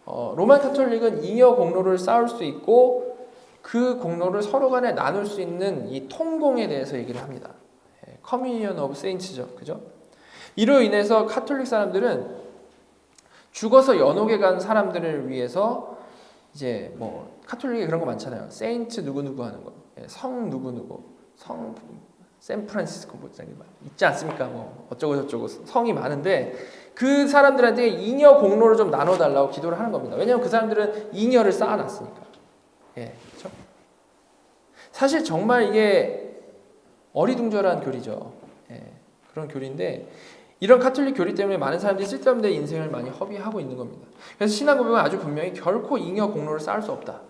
로만 카톨릭은 잉여 공로를 쌓을 수 있고 그 공로를 서로 간에 나눌 수 있는 이 통공에 대해서 얘기를 합니다. 커뮤니언 오브 세인츠죠. 그죠? 이로 인해서 카톨릭 사람들은 죽어서 연옥에 간 사람들을 위해서 이제 뭐 카톨릭에 그런 거 많잖아요. 세인트 누구누구 하는 거. 성 누구누구. 성 샌프란시스코 뭐 있지 않습니까? 뭐 어쩌고 저쩌고 성이 많은데 그 사람들한테 잉여 공로를 좀 나눠달라고 기도를 하는 겁니다. 왜냐하면 그 사람들은 잉여를 쌓아놨으니까. 그렇죠? 사실 정말 이게 어리둥절한 교리죠. 그런 교리인데 이런 카톨릭 교리 때문에 많은 사람들이 쓸데없는 인생을 많이 허비하고 있는 겁니다. 그래서 신앙 고백은 아주 분명히 결코 잉여 공로를 쌓을 수 없다.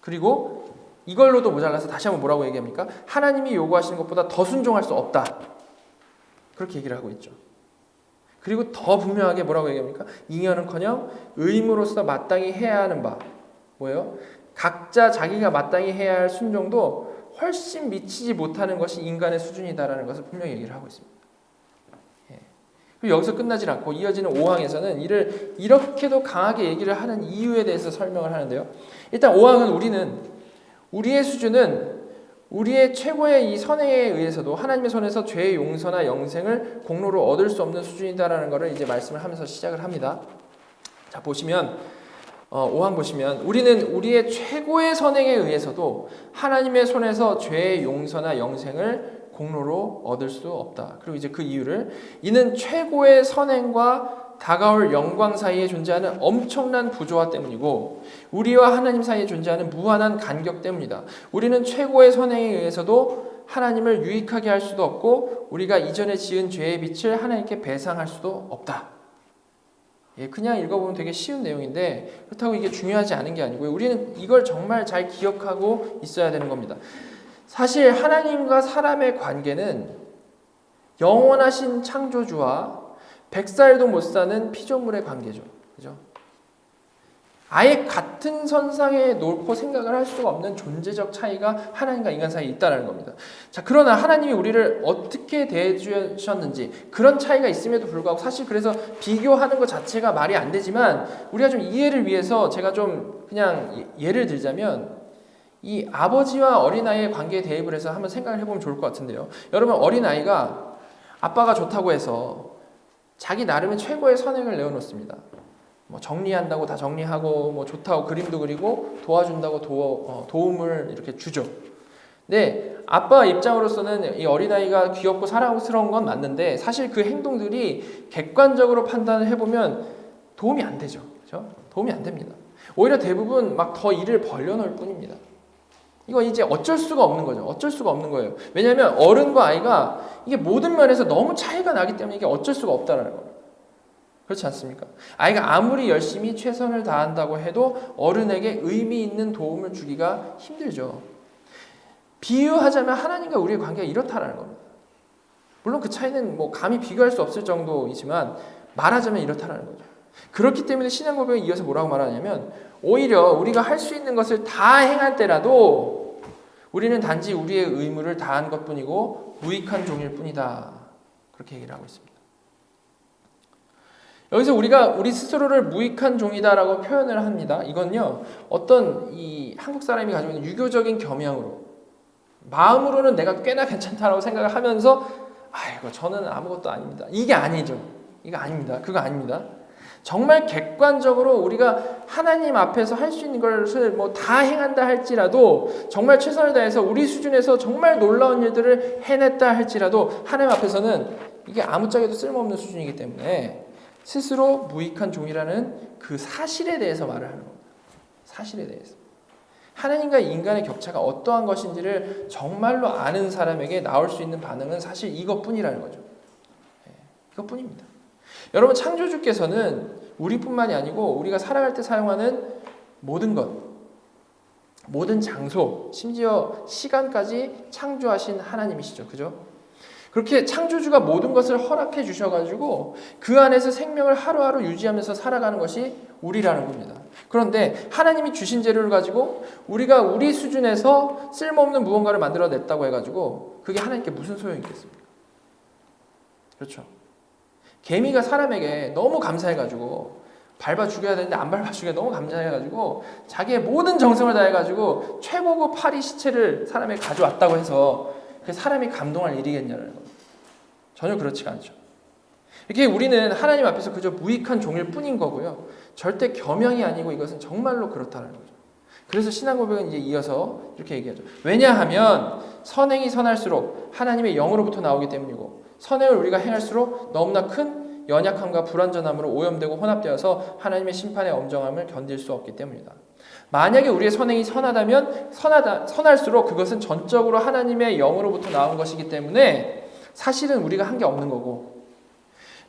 그리고 이걸로도 모자라서 다시 한번 뭐라고 얘기합니까? 하나님이 요구하시는 것보다 더 순종할 수 없다. 그렇게 얘기를 하고 있죠. 그리고 더 분명하게 뭐라고 얘기합니까? 잉여는커녕 의무로서 마땅히 해야 하는 바. 뭐예요? 각자 자기가 마땅히 해야 할 순종도 훨씬 미치지 못하는 것이 인간의 수준이다라는 것을 분명히 얘기를 하고 있습니다. 그리고 여기서 끝나질 않고 이어지는 5항에서는 이를 이렇게도 강하게 얘기를 하는 이유에 대해서 설명을 하는데요. 일단 5항은 우리의 수준은 우리의 최고의 이 선행에 의해서도 하나님의 손에서 죄의 용서나 영생을 공로로 얻을 수 없는 수준이다라는 것을 이제 말씀을 하면서 시작을 합니다. 자, 보시면 5항 보시면 우리는 우리의 최고의 선행에 의해서도 하나님의 손에서 죄의 용서나 영생을 공로로 얻을 수 없다. 그리고 이제 그 이유를 이는 최고의 선행과 다가올 영광 사이에 존재하는 엄청난 부조화 때문이고 우리와 하나님 사이에 존재하는 무한한 간격 때문이다. 우리는 최고의 선행에 의해서도 하나님을 유익하게 할 수도 없고 우리가 이전에 지은 죄의 빛을 하나님께 배상할 수도 없다. 그냥 읽어보면 되게 쉬운 내용인데 그렇다고 이게 중요하지 않은 게 아니고요. 우리는 이걸 정말 잘 기억하고 있어야 되는 겁니다. 사실 하나님과 사람의 관계는 영원하신 창조주와 100살도 못 사는 피조물의 관계죠. 그죠? 아예 같은 선상에 놓고 생각을 할 수가 없는 존재적 차이가 하나님과 인간 사이에 있다는 겁니다. 자, 그러나 하나님이 우리를 어떻게 대해주셨는지 그런 차이가 있음에도 불구하고 사실 그래서 비교하는 것 자체가 말이 안 되지만 우리가 좀 이해를 위해서 제가 좀 그냥 예를 들자면 이 아버지와 어린아이의 관계에 대입을 해서 한번 생각을 해보면 좋을 것 같은데요. 여러분, 어린아이가 아빠가 좋다고 해서 자기 나름의 최고의 선행을 내어놓습니다. 뭐 정리한다고 다 정리하고, 뭐 좋다고 그림도 그리고 도와준다고 도움을 이렇게 주죠. 근데 아빠 입장으로서는 이 어린아이가 귀엽고 사랑스러운 건 맞는데 사실 그 행동들이 객관적으로 판단을 해보면 도움이 안 되죠. 그렇죠? 도움이 안 됩니다. 오히려 대부분 막 더 일을 벌려놓을 뿐입니다. 이거 이제 어쩔 수가 없는 거죠. 어쩔 수가 없는 거예요. 왜냐하면 어른과 아이가 이게 모든 면에서 너무 차이가 나기 때문에 이게 어쩔 수가 없다는 거예요. 그렇지 않습니까? 아이가 아무리 열심히 최선을 다한다고 해도 어른에게 의미 있는 도움을 주기가 힘들죠. 비유하자면 하나님과 우리의 관계가 이렇다라는 겁니다. 물론 그 차이는 뭐 감히 비교할 수 없을 정도이지만 말하자면 이렇다라는 거죠. 그렇기 때문에 신앙 고백에 이어서 뭐라고 말하냐면 오히려 우리가 할 수 있는 것을 다 행할 때라도 우리는 단지 우리의 의무를 다한 것뿐이고 무익한 종일 뿐이다. 그렇게 얘기를 하고 있습니다. 여기서 우리가 우리 스스로를 무익한 종이다라고 표현을 합니다. 이건요, 어떤 이 한국 사람이 가지고 있는 유교적인 겸양으로 마음으로는 내가 꽤나 괜찮다라고 생각을 하면서 아이고 저는 아무것도 아닙니다. 이게 아니죠. 이거 아닙니다. 그거 아닙니다. 정말 객관적으로 우리가 하나님 앞에서 할 수 있는 것을 뭐 다 행한다 할지라도 정말 최선을 다해서 우리 수준에서 정말 놀라운 일들을 해냈다 할지라도 하나님 앞에서는 이게 아무짝에도 쓸모없는 수준이기 때문에 스스로 무익한 종이라는 그 사실에 대해서 말을 하는 겁니다. 사실에 대해서. 하나님과 인간의 격차가 어떠한 것인지를 정말로 아는 사람에게 나올 수 있는 반응은 사실 이것뿐이라는 거죠. 이것뿐입니다. 여러분, 창조주께서는 우리뿐만이 아니고 우리가 살아갈 때 사용하는 모든 것, 모든 장소, 심지어 시간까지 창조하신 하나님이시죠. 그죠? 그렇게 창조주가 모든 것을 허락해 주셔가지고 그 안에서 생명을 하루하루 유지하면서 살아가는 것이 우리라는 겁니다. 그런데 하나님이 주신 재료를 가지고 우리가 우리 수준에서 쓸모없는 무언가를 만들어냈다고 해가지고 그게 하나님께 무슨 소용이 있겠습니까? 그렇죠. 개미가 사람에게 너무 감사해가지고 밟아 죽여야 되는데 안 밟아 죽여 너무 감사해가지고 자기의 모든 정성을 다해가지고 최고급 파리 시체를 사람에게 가져왔다고 해서 그 사람이 감동할 일이겠냐는 겁니다. 전혀 그렇지가 않죠. 이렇게 우리는 하나님 앞에서 그저 무익한 종일 뿐인 거고요. 절대 겸양이 아니고 이것은 정말로 그렇다는 거죠. 그래서 신앙 고백은 이제 이어서 이렇게 얘기하죠. 왜냐하면 선행이 선할수록 하나님의 영으로부터 나오기 때문이고 선행을 우리가 행할수록 너무나 큰 연약함과 불완전함으로 오염되고 혼합되어서 하나님의 심판의 엄정함을 견딜 수 없기 때문이다. 만약에 우리의 선행이 선하다면 선할수록 그것은 전적으로 하나님의 영으로부터 나온 것이기 때문에 사실은 우리가 한 게 없는 거고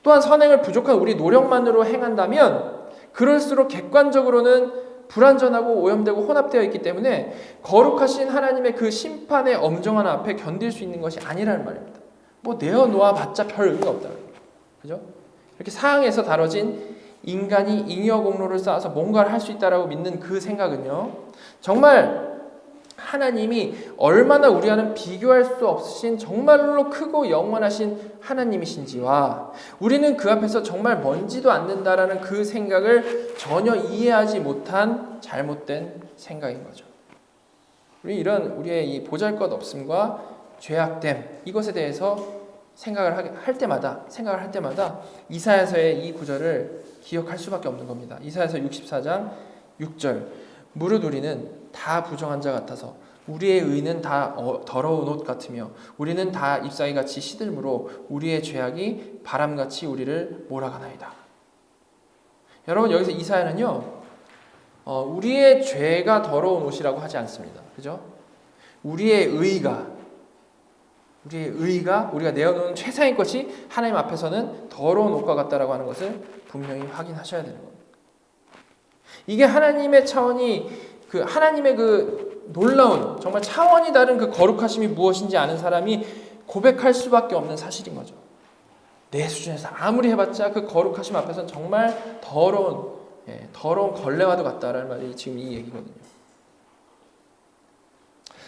또한 선행을 부족한 우리 노력만으로 행한다면 그럴수록 객관적으로는 불완전하고 오염되고 혼합되어 있기 때문에 거룩하신 하나님의 그 심판의 엄정한 앞에 견딜 수 있는 것이 아니라는 말입니다. 뭐 내어놓아 봤자 별 의미가 없다. 그죠? 이렇게 사항에서 다뤄진 인간이 잉여 공로를 쌓아서 뭔가를 할 수 있다라고 믿는 그 생각은요, 정말 하나님이 얼마나 우리와는 비교할 수 없으신 정말로 크고 영원하신 하나님이신지와 우리는 그 앞에서 정말 먼지도 않는다라는 그 생각을 전혀 이해하지 못한 잘못된 생각인 거죠. 우리의 이 보잘것없음과 죄악됨 이것에 대해서 생각을 할 때마다 이사야서의 이 구절을 기억할 수밖에 없는 겁니다. 이사야서 64장 6절 무릇 우리는 다 부정한 자 같아서 우리의 의는 다 더러운 옷 같으며 우리는 다 잎사귀같이 시들므로 우리의 죄악이 바람같이 우리를 몰아가나이다. 여러분 여기서 이사야는요 우리의 죄가 더러운 옷이라고 하지 않습니다. 그죠? 우리의 의가 우리가 내어놓은 최상의 것이 하나님 앞에서는 더러운 옷과 같다라고 하는 것을 분명히 확인하셔야 되는 겁니다. 이게 하나님의 차원이 하나님의 놀라운 정말 차원이 다른 그 거룩하심이 무엇인지 아는 사람이 고백할 수밖에 없는 사실인 거죠. 내 수준에서 아무리 해봤자 그 거룩하심 앞에서는 정말 더러운 걸레와도 같다라는 말이 지금 이 얘기거든요.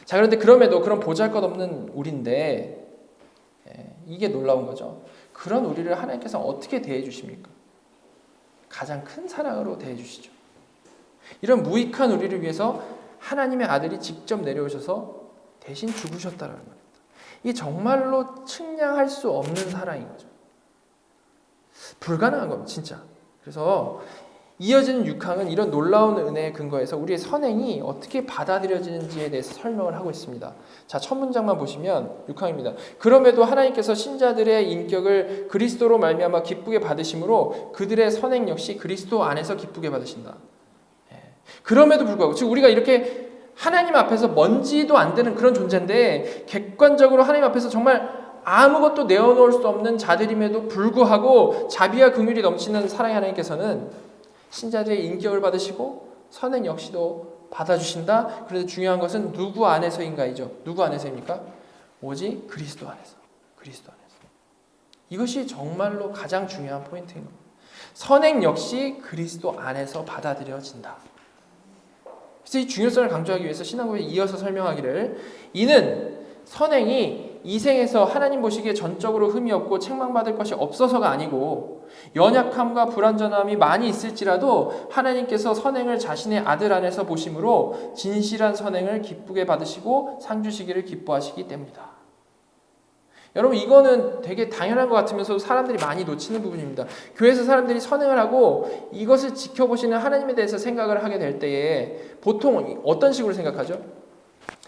자, 그런데 그럼에도 그런 보잘것없는 우리인데 이게 놀라운 거죠. 그런 우리를 하나님께서 어떻게 대해 주십니까? 가장 큰 사랑으로 대해 주시죠. 이런 무익한 우리를 위해서 하나님의 아들이 직접 내려오셔서 대신 죽으셨다라는 겁니다. 이게 정말로 측량할 수 없는 사랑인 거죠. 불가능한 겁니다, 진짜. 그래서 이어지는 6항은 이런 놀라운 은혜에 근거해서 우리의 선행이 어떻게 받아들여지는지에 대해서 설명을 하고 있습니다. 자, 첫 문장만 보시면 6항입니다. 그럼에도 하나님께서 신자들의 인격을 그리스도로 말미암아 기쁘게 받으심으로 그들의 선행 역시 그리스도 안에서 기쁘게 받으신다. 그럼에도 불구하고, 즉 우리가 이렇게 하나님 앞에서 먼지도 안 되는 그런 존재인데 객관적으로 하나님 앞에서 정말 아무것도 내어놓을 수 없는 자들임에도 불구하고 자비와 긍휼이 넘치는 사랑의 하나님께서는 신자들의 인격을 받으시고 선행 역시도 받아주신다. 그런데 중요한 것은 누구 안에서인가이죠. 누구 안에서입니까? 오직 그리스도 안에서. 그리스도 안에서. 이것이 정말로 가장 중요한 포인트인 겁니다. 선행 역시 그리스도 안에서 받아들여진다. 그래서 이 중요성을 강조하기 위해서 신앙고에 이어서 설명하기를, 이는 선행이 이 생에서 하나님 보시기에 전적으로 흠이 없고 책망받을 것이 없어서가 아니고 연약함과 불완전함이 많이 있을지라도 하나님께서 선행을 자신의 아들 안에서 보심으로 진실한 선행을 기쁘게 받으시고 상 주시기를 기뻐하시기 때문이다. 여러분, 이거는 되게 당연한 것 같으면서도 사람들이 많이 놓치는 부분입니다. 교회에서 사람들이 선행을 하고 이것을 지켜보시는 하나님에 대해서 생각을 하게 될 때에 보통 어떤 식으로 생각하죠?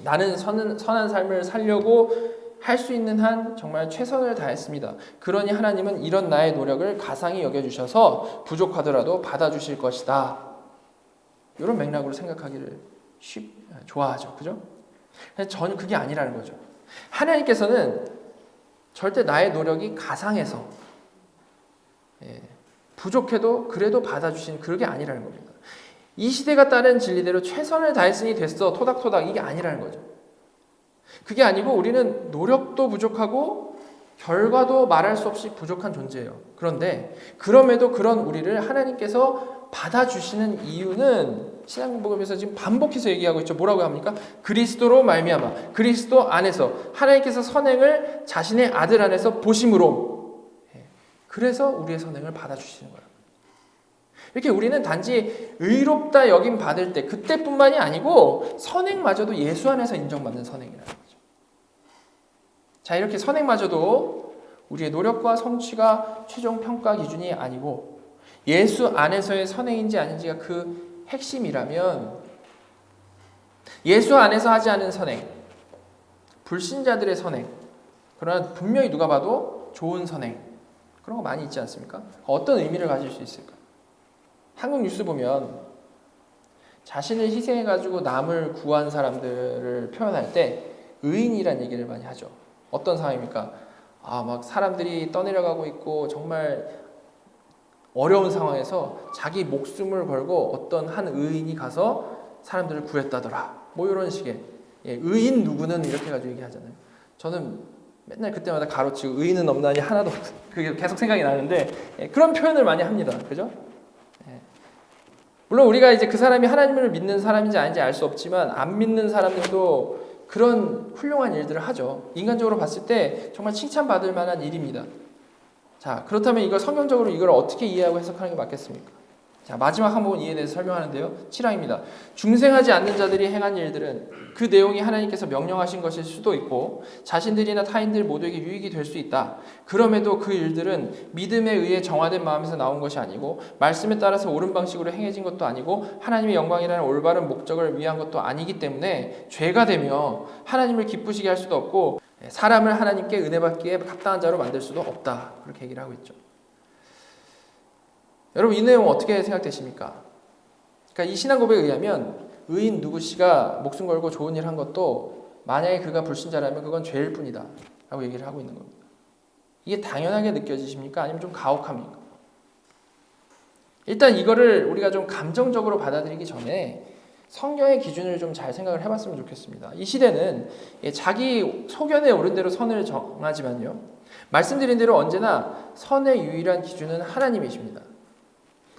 나는 선한 삶을 살려고 할 수 있는 한 정말 최선을 다했습니다. 그러니 하나님은 이런 나의 노력을 가상히 여겨주셔서 부족하더라도 받아주실 것이다. 이런 맥락으로 생각하기를 좋아하죠. 그죠? 저는 그게 아니라는 거죠. 하나님께서는 절대 나의 노력이 가상해서 부족해도 그래도 받아주시는 그게 아니라는 겁니다. 이 시대가 따른 진리대로 최선을 다했으니 됐어 토닥토닥 이게 아니라는 거죠. 그게 아니고 우리는 노력도 부족하고 결과도 말할 수 없이 부족한 존재예요. 그런데 그럼에도 그런 우리를 하나님께서 받아주시는 이유는 신앙복음에서 지금 반복해서 얘기하고 있죠. 뭐라고 합니까? 그리스도로 말미암아, 그리스도 안에서 하나님께서 선행을 자신의 아들 안에서 보심으로, 그래서 우리의 선행을 받아주시는 거예요. 이렇게 우리는 단지 의롭다 여김 받을 때 그때뿐만이 아니고 선행마저도 예수 안에서 인정받는 선행이라는 거죠. 자, 이렇게 선행마저도 우리의 노력과 성취가 최종 평가 기준이 아니고 예수 안에서의 선행인지 아닌지가 그 핵심이라면, 예수 안에서 하지 않은 선행, 불신자들의 선행, 그러나 분명히 누가 봐도 좋은 선행, 그런 거 많이 있지 않습니까? 어떤 의미를 가질 수 있을까? 한국 뉴스 보면 자신을 희생해가지고 남을 구한 사람들을 표현할 때 의인이란 얘기를 많이 하죠. 어떤 상황입니까? 막 사람들이 떠내려가고 있고 정말 어려운 상황에서 자기 목숨을 걸고 어떤 한 의인이 가서 사람들을 구했다더라. 뭐 이런 식의 의인 누구는 이렇게 가지고 얘기하잖아요. 저는 맨날 그때마다 가로치고 의인은 없나니 하나도 그게 계속 생각이 나는데 그런 표현을 많이 합니다. 그죠? 물론 우리가 이제 그 사람이 하나님을 믿는 사람인지 아닌지 알 수 없지만 안 믿는 사람들도 그런 훌륭한 일들을 하죠. 인간적으로 봤을 때 정말 칭찬받을 만한 일입니다. 자, 그렇다면 이걸 성경적으로 이걸 어떻게 이해하고 해석하는 게 맞겠습니까? 자, 마지막 한 부분 이에 대해서 설명하는데요. 7항입니다. 중생하지 않는 자들이 행한 일들은 그 내용이 하나님께서 명령하신 것일 수도 있고 자신들이나 타인들 모두에게 유익이 될 수 있다. 그럼에도 그 일들은 믿음에 의해 정화된 마음에서 나온 것이 아니고 말씀에 따라서 옳은 방식으로 행해진 것도 아니고 하나님의 영광이라는 올바른 목적을 위한 것도 아니기 때문에 죄가 되며 하나님을 기쁘시게 할 수도 없고 사람을 하나님께 은혜 받기에 합당한 자로 만들 수도 없다. 그렇게 얘기를 하고 있죠. 여러분, 이 내용 어떻게 생각되십니까? 그러니까 이 신앙 고백에 의하면 의인 누구씨가 목숨 걸고 좋은 일 한 것도 만약에 그가 불신자라면 그건 죄일 뿐이다 라고 얘기를 하고 있는 겁니다. 이게 당연하게 느껴지십니까? 아니면 좀 가혹합니까? 일단 이거를 우리가 좀 감정적으로 받아들이기 전에 성경의 기준을 좀 잘 생각을 해봤으면 좋겠습니다. 이 시대는 자기 소견에 오른 대로 선을 정하지만요, 말씀드린 대로 언제나 선의 유일한 기준은 하나님이십니다.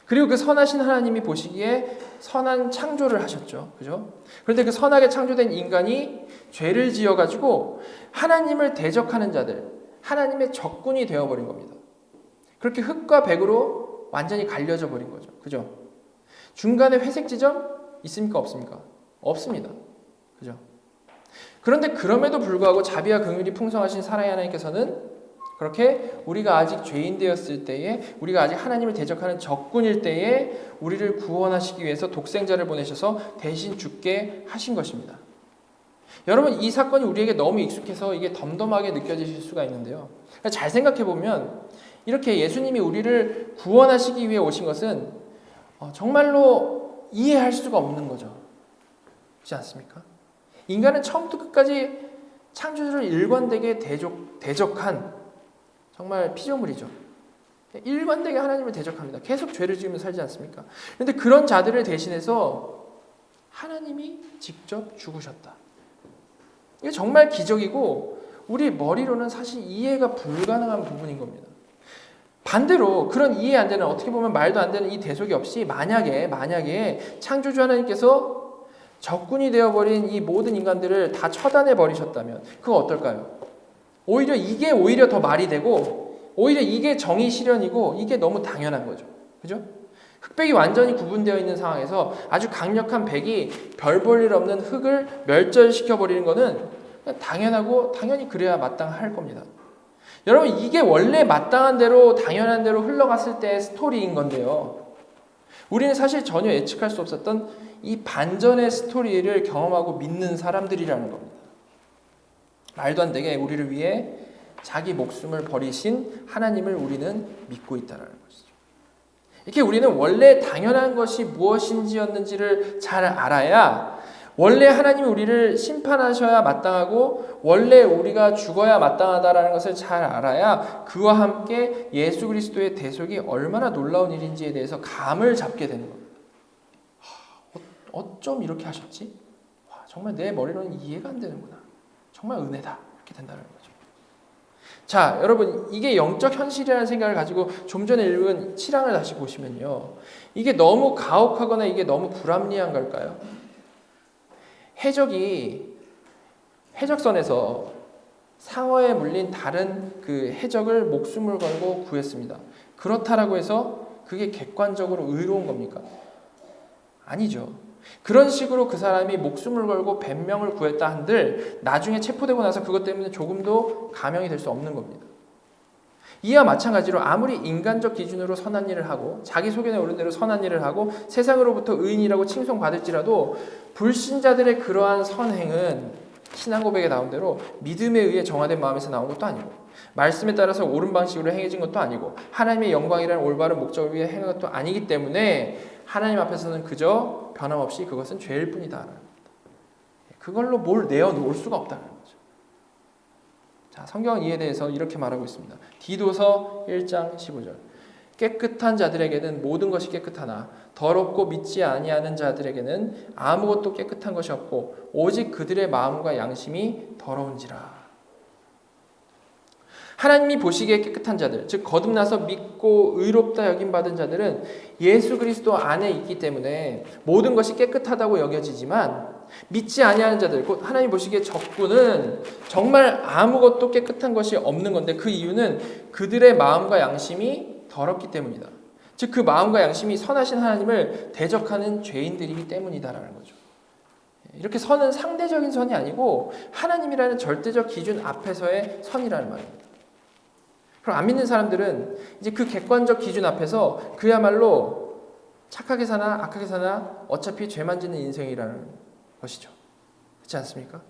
그리고 그 선하신 하나님이 보시기에 선한 창조를 하셨죠. 그죠? 그런데 그 선하게 창조된 인간이 죄를 지어가지고 하나님을 대적하는 자들, 하나님의 적군이 되어버린 겁니다. 그렇게 흑과 백으로 완전히 갈려져 버린 거죠. 그죠? 중간에 회색 지점 있습니까? 없습니까? 없습니다. 그죠? 그런데 그럼에도 불구하고 자비와 긍휼이 풍성하신 사랑의 하나님께서는 그렇게 우리가 아직 죄인 되었을 때에, 우리가 아직 하나님을 대적하는 적군일 때에 우리를 구원하시기 위해서 독생자를 보내셔서 대신 죽게 하신 것입니다. 여러분, 이 사건이 우리에게 너무 익숙해서 이게 덤덤하게 느껴지실 수가 있는데요. 잘 생각해 보면 이렇게 예수님이 우리를 구원하시기 위해 오신 것은 정말로 이해할 수가 없는 거죠. 그렇지 않습니까? 인간은 처음부터 끝까지 창조주를 일관되게 대적한 정말 피조물이죠. 일관되게 하나님을 대적합니다. 계속 죄를 지으며 살지 않습니까? 그런데 그런 자들을 대신해서 하나님이 직접 죽으셨다. 이게 정말 기적이고 우리 머리로는 사실 이해가 불가능한 부분인 겁니다. 반대로 그런 이해 안 되는, 어떻게 보면 말도 안 되는 이 대속이 없이 만약에 창조주 하나님께서 적군이 되어버린 이 모든 인간들을 다 처단해 버리셨다면 그거 어떨까요? 오히려 더 말이 되고 오히려 이게 정의 실현이고 이게 너무 당연한 거죠. 그죠? 흑백이 완전히 구분되어 있는 상황에서 아주 강력한 백이 별 볼 일 없는 흑을 멸절시켜 버리는 거는 당연하고 당연히 그래야 마땅할 겁니다. 여러분, 이게 원래 마땅한 대로 당연한 대로 흘러갔을 때의 스토리인 건데요. 우리는 사실 전혀 예측할 수 없었던 이 반전의 스토리를 경험하고 믿는 사람들이라는 겁니다. 말도 안 되게 우리를 위해 자기 목숨을 버리신 하나님을 우리는 믿고 있다는 것이죠. 이렇게 우리는 원래 당연한 것이 무엇인지였는지를 잘 알아야, 원래 하나님이 우리를 심판하셔야 마땅하고 원래 우리가 죽어야 마땅하다라는 것을 잘 알아야 그와 함께 예수 그리스도의 대속이 얼마나 놀라운 일인지에 대해서 감을 잡게 되는 겁니다. 어쩜 이렇게 하셨지? 정말 내 머리로는 이해가 안 되는구나. 정말 은혜다. 이렇게 된다는 거죠. 자, 여러분, 이게 영적 현실이라는 생각을 가지고 좀 전에 읽은 7장을 다시 보시면요. 이게 너무 가혹하거나 이게 너무 불합리한 걸까요? 해적선에서 상어에 물린 다른 그 해적을 목숨을 걸고 구했습니다. 그렇다라고 해서 그게 객관적으로 의로운 겁니까? 아니죠. 그런 식으로 그 사람이 목숨을 걸고 변명을 구했다 한들 나중에 체포되고 나서 그것 때문에 조금도 감형이 될 수 없는 겁니다. 이와 마찬가지로 아무리 인간적 기준으로 선한 일을 하고 자기 소견에 오른 대로 선한 일을 하고 세상으로부터 의인이라고 칭송받을지라도 불신자들의 그러한 선행은 신앙 고백에 나온 대로 믿음에 의해 정화된 마음에서 나온 것도 아니고 말씀에 따라서 옳은 방식으로 행해진 것도 아니고 하나님의 영광이라는 올바른 목적을 위해 행한 것도 아니기 때문에 하나님 앞에서는 그저 변함없이 그것은 죄일 뿐이다. 그걸로 뭘 내어놓을 수가 없다는 거죠. 자, 성경 이에 대해서 이렇게 말하고 있습니다. 디도서 1장 15절. 깨끗한 자들에게는 모든 것이 깨끗하나 더럽고 믿지 아니하는 자들에게는 아무것도 깨끗한 것이 없고 오직 그들의 마음과 양심이 더러운지라. 하나님이 보시기에 깨끗한 자들, 즉 거듭나서 믿고 의롭다 여김받은 자들은 예수 그리스도 안에 있기 때문에 모든 것이 깨끗하다고 여겨지지만 믿지 아니하는 자들, 곧 하나님 보시기에 적군은 정말 아무것도 깨끗한 것이 없는 건데 그 이유는 그들의 마음과 양심이 더럽기 때문이다. 즉 그 마음과 양심이 선하신 하나님을 대적하는 죄인들이기 때문이다라는 거죠. 이렇게 선은 상대적인 선이 아니고 하나님이라는 절대적 기준 앞에서의 선이라는 말입니다. 그럼 안 믿는 사람들은 이제 그 객관적 기준 앞에서 그야말로 착하게 사나 악하게 사나 어차피 죄만 짓는 인생이라는 것이죠. 그렇지 않습니까?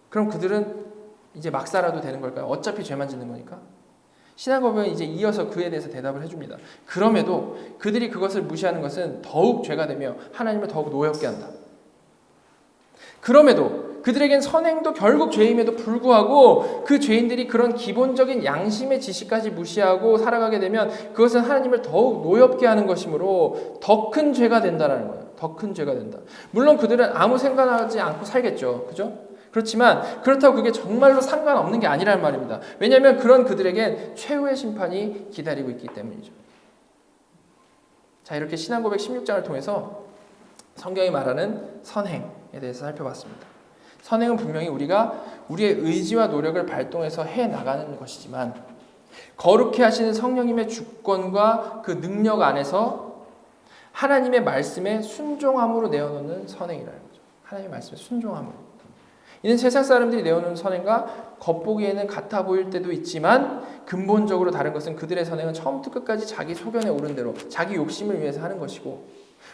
그럼 그들은 이제 막 살아도 되는 걸까요? 어차피 죄만 짓는 거니까. 신앙 고백은 이제 이어서 그에 대해서 대답을 해줍니다. 그럼에도 그들이 그것을 무시하는 것은 더욱 죄가 되며 하나님을 더욱 노엽게 한다. 그럼에도 그들에겐 선행도 결국 죄임에도 불구하고 그 죄인들이 그런 기본적인 양심의 지식까지 무시하고 살아가게 되면 그것은 하나님을 더욱 노엽게 하는 것이므로 더 큰 죄가 된다는 거예요. 더 큰 죄가 된다. 물론 그들은 아무 생각하지 않고 살겠죠. 그죠? 그렇지만 그렇다고 그게 정말로 상관없는 게 아니라는 말입니다. 왜냐하면 그런 그들에겐 최후의 심판이 기다리고 있기 때문이죠. 자, 이렇게 신앙 고백 16장을 통해서 성경이 말하는 선행에 대해서 살펴봤습니다. 선행은 분명히 우리가 우리의 의지와 노력을 발동해서 해나가는 것이지만 거룩해 하시는 성령님의 주권과 그 능력 안에서 하나님의 말씀에 순종함으로 내어놓는 선행이라는 거죠. 하나님의 말씀에 순종함으로. 이는 세상 사람들이 내어놓는 선행과 겉보기에는 같아 보일 때도 있지만 근본적으로 다른 것은 그들의 선행은 처음부터 끝까지 자기 소견에 오른 대로 자기 욕심을 위해서 하는 것이고,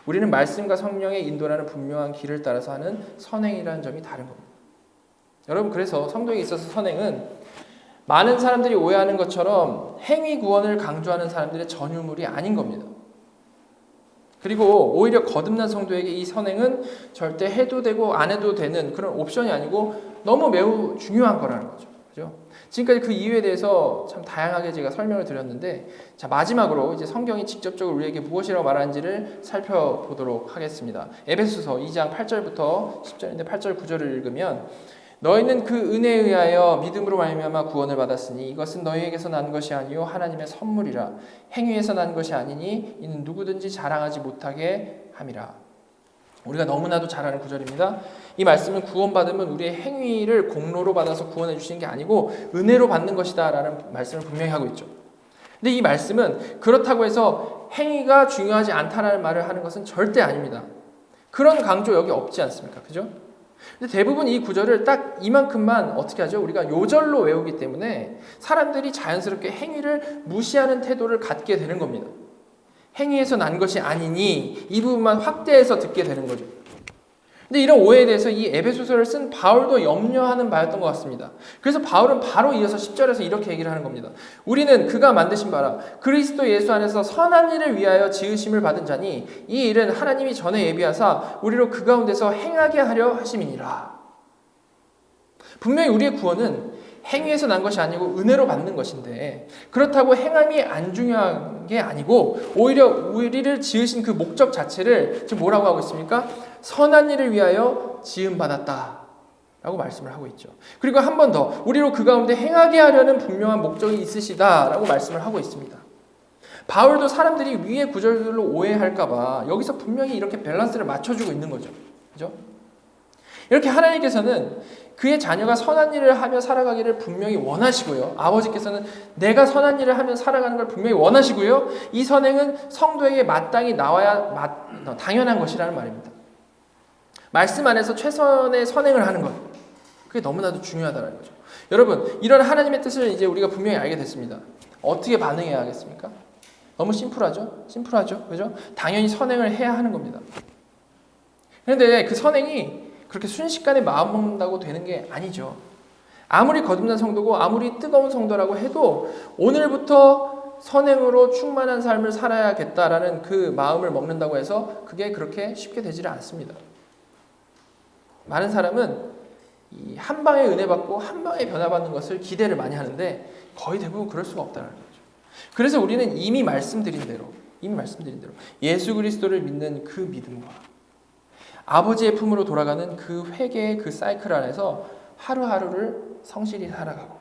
우리는 말씀과 성령의 인도라는 분명한 길을 따라서 하는 선행이라는 점이 다른 겁니다. 여러분, 그래서 성도에게 있어서 선행은 많은 사람들이 오해하는 것처럼 행위 구원을 강조하는 사람들의 전유물이 아닌 겁니다. 그리고 오히려 거듭난 성도에게 이 선행은 절대 해도 되고 안 해도 되는 그런 옵션이 아니고 너무 매우 중요한 거라는 거죠. 그죠? 지금까지 그 이유에 대해서 참 다양하게 제가 설명을 드렸는데, 자, 마지막으로 이제 성경이 직접적으로 우리에게 무엇이라고 말하는지를 살펴보도록 하겠습니다. 에베소서 2장 8절부터 10절인데 8절 9절을 읽으면, 너희는 그 은혜에 의하여 믿음으로 말미암아 구원을 받았으니 이것은 너희에게서 난 것이 아니요 하나님의 선물이라. 행위에서 난 것이 아니니 이는 누구든지 자랑하지 못하게 함이라. 우리가 너무나도 잘 아는 구절입니다. 이 말씀은 구원받으면 우리의 행위를 공로로 받아서 구원해 주시는 게 아니고 은혜로 받는 것이다 라는 말씀을 분명히 하고 있죠. 근데 이 말씀은 그렇다고 해서 행위가 중요하지 않다라는 말을 하는 것은 절대 아닙니다. 그런 강조 여기 없지 않습니까? 그죠? 근데 대부분 이 구절을 딱 이만큼만 어떻게 하죠? 우리가 요절로 외우기 때문에 사람들이 자연스럽게 행위를 무시하는 태도를 갖게 되는 겁니다. 행위에서 난 것이 아니니 이 부분만 확대해서 듣게 되는 거죠. 근데 이런 오해에 대해서 이 에베소서를 쓴 바울도 염려하는 바였던 것 같습니다. 그래서 바울은 바로 이어서 10절에서 이렇게 얘기를 하는 겁니다. 우리는 그가 만드신 바라 그리스도 예수 안에서 선한 일을 위하여 지으심을 받은 자니 이 일은 하나님이 전에 예비하사 우리로 그 가운데서 행하게 하려 하심이니라. 분명히 우리의 구원은 행위에서 난 것이 아니고 은혜로 받는 것인데, 그렇다고 행함이 안 중요한 게 아니고 오히려 우리를 지으신 그 목적 자체를 지금 뭐라고 하고 있습니까? 선한 일을 위하여 지음받았다 라고 말씀을 하고 있죠. 그리고 한 번 더 우리로 그 가운데 행하게 하려는 분명한 목적이 있으시다 라고 말씀을 하고 있습니다. 바울도 사람들이 위의 구절들로 오해할까 봐 여기서 분명히 이렇게 밸런스를 맞춰주고 있는 거죠. 그죠? 이렇게 하나님께서는 그의 자녀가 선한 일을 하며 살아가기를 분명히 원하시고요. 아버지께서는 내가 선한 일을 하며 살아가는 걸 분명히 원하시고요. 이 선행은 성도에게 마땅히 나와야 당연한 것이라는 말입니다. 말씀 안에서 최선의 선행을 하는 것, 그게 너무나도 중요하다는 거죠. 여러분, 이런 하나님의 뜻을 이제 우리가 분명히 알게 됐습니다. 어떻게 반응해야 하겠습니까? 너무 심플하죠? 그죠? 당연히 선행을 해야 하는 겁니다. 그런데 그 선행이 그렇게 순식간에 마음먹는다고 되는 게 아니죠. 아무리 거듭난 성도고 아무리 뜨거운 성도라고 해도 오늘부터 선행으로 충만한 삶을 살아야겠다라는 그 마음을 먹는다고 해서 그게 그렇게 쉽게 되지는 않습니다. 많은 사람은 이 한 방에 은혜 받고 한 방에 변화받는 것을 기대를 많이 하는데 거의 대부분 그럴 수가 없다는 거죠. 그래서 우리는 이미 말씀드린 대로 예수 그리스도를 믿는 그 믿음과 아버지의 품으로 돌아가는 그 회개의 그 사이클 안에서 하루하루를 성실히 살아가고,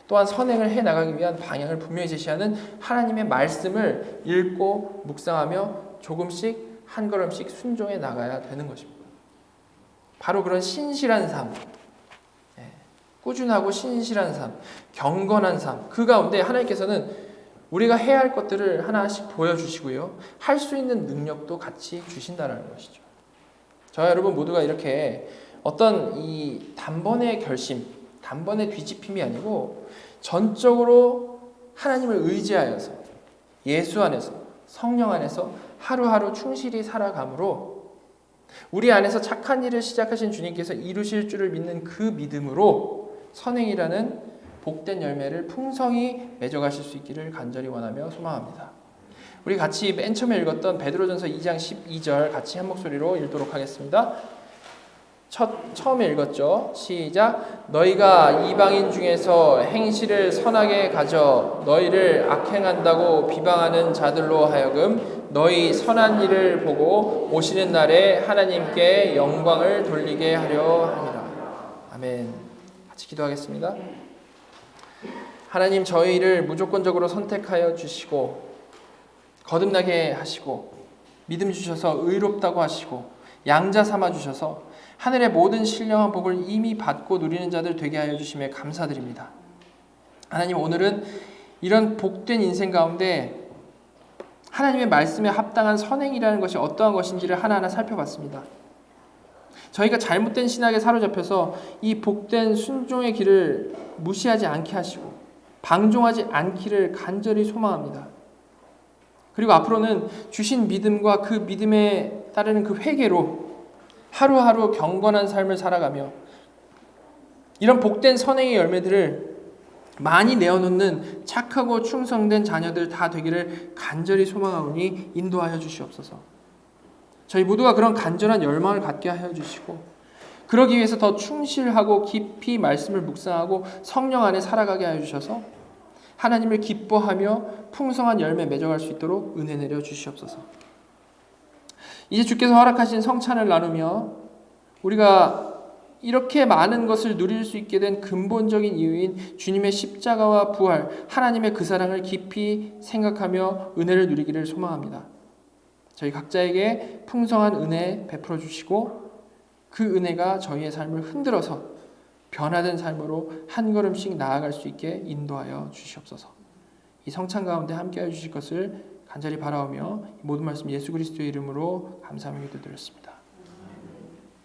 또한 선행을 해나가기 위한 방향을 분명히 제시하는 하나님의 말씀을 읽고 묵상하며 조금씩 한 걸음씩 순종해 나가야 되는 것입니다. 바로 그런 신실한 삶, 꾸준하고 신실한 삶, 경건한 삶, 그 가운데 하나님께서는 우리가 해야 할 것들을 하나씩 보여주시고요, 할 수 있는 능력도 같이 주신다는 것이죠. 저와 여러분 모두가 이렇게 어떤 이 단번의 결심, 단번의 뒤집힘이 아니고 전적으로 하나님을 의지하여서 예수 안에서 성령 안에서 하루하루 충실히 살아감으로 우리 안에서 착한 일을 시작하신 주님께서 이루실 줄을 믿는 그 믿음으로 선행이라는 복된 열매를 풍성히 맺어가실 수 있기를 간절히 원하며 소망합니다. 우리 같이 맨 처음에 읽었던 베드로전서 2장 12절 같이 한 목소리로 읽도록 하겠습니다. 처음에 읽었죠. 시작. 너희가 이방인 중에서 행실을 선하게 가져 너희를 악행한다고 비방하는 자들로 하여금 너희 선한 일을 보고 오시는 날에 하나님께 영광을 돌리게 하려 함이라. 아멘. 같이 기도하겠습니다. 하나님, 저희를 무조건적으로 선택하여 주시고 거듭나게 하시고 믿음 주셔서 의롭다고 하시고 양자 삼아 주셔서 하늘의 모든 신령한 복을 이미 받고 누리는 자들 되게 하여 주심에 감사드립니다. 하나님, 오늘은 이런 복된 인생 가운데 하나님의 말씀에 합당한 선행이라는 것이 어떠한 것인지를 하나하나 살펴봤습니다. 저희가 잘못된 신학에 사로잡혀서 이 복된 순종의 길을 무시하지 않게 하시고 방종하지 않기를 간절히 소망합니다. 그리고 앞으로는 주신 믿음과 그 믿음에 따르는 그 회개로 하루하루 경건한 삶을 살아가며 이런 복된 선행의 열매들을 많이 내어놓는 착하고 충성된 자녀들 다 되기를 간절히 소망하오니 인도하여 주시옵소서. 저희 모두가 그런 간절한 열망을 갖게 하여 주시고 그러기 위해서 더 충실하고 깊이 말씀을 묵상하고 성령 안에 살아가게 하여 주셔서 하나님을 기뻐하며 풍성한 열매 맺어갈 수 있도록 은혜 내려 주시옵소서. 이제 주께서 허락하신 성찬을 나누며 우리가 이렇게 많은 것을 누릴 수 있게 된 근본적인 이유인 주님의 십자가와 부활, 하나님의 그 사랑을 깊이 생각하며 은혜를 누리기를 소망합니다. 저희 각자에게 풍성한 은혜 베풀어 주시고 그 은혜가 저희의 삶을 흔들어서 변화된 삶으로 한 걸음씩 나아갈 수 있게 인도하여 주시옵소서. 이 성찬 가운데 함께해 주실 것을 간절히 바라오며 모든 말씀 예수 그리스도의 이름으로 감사하며 기도드렸습니다.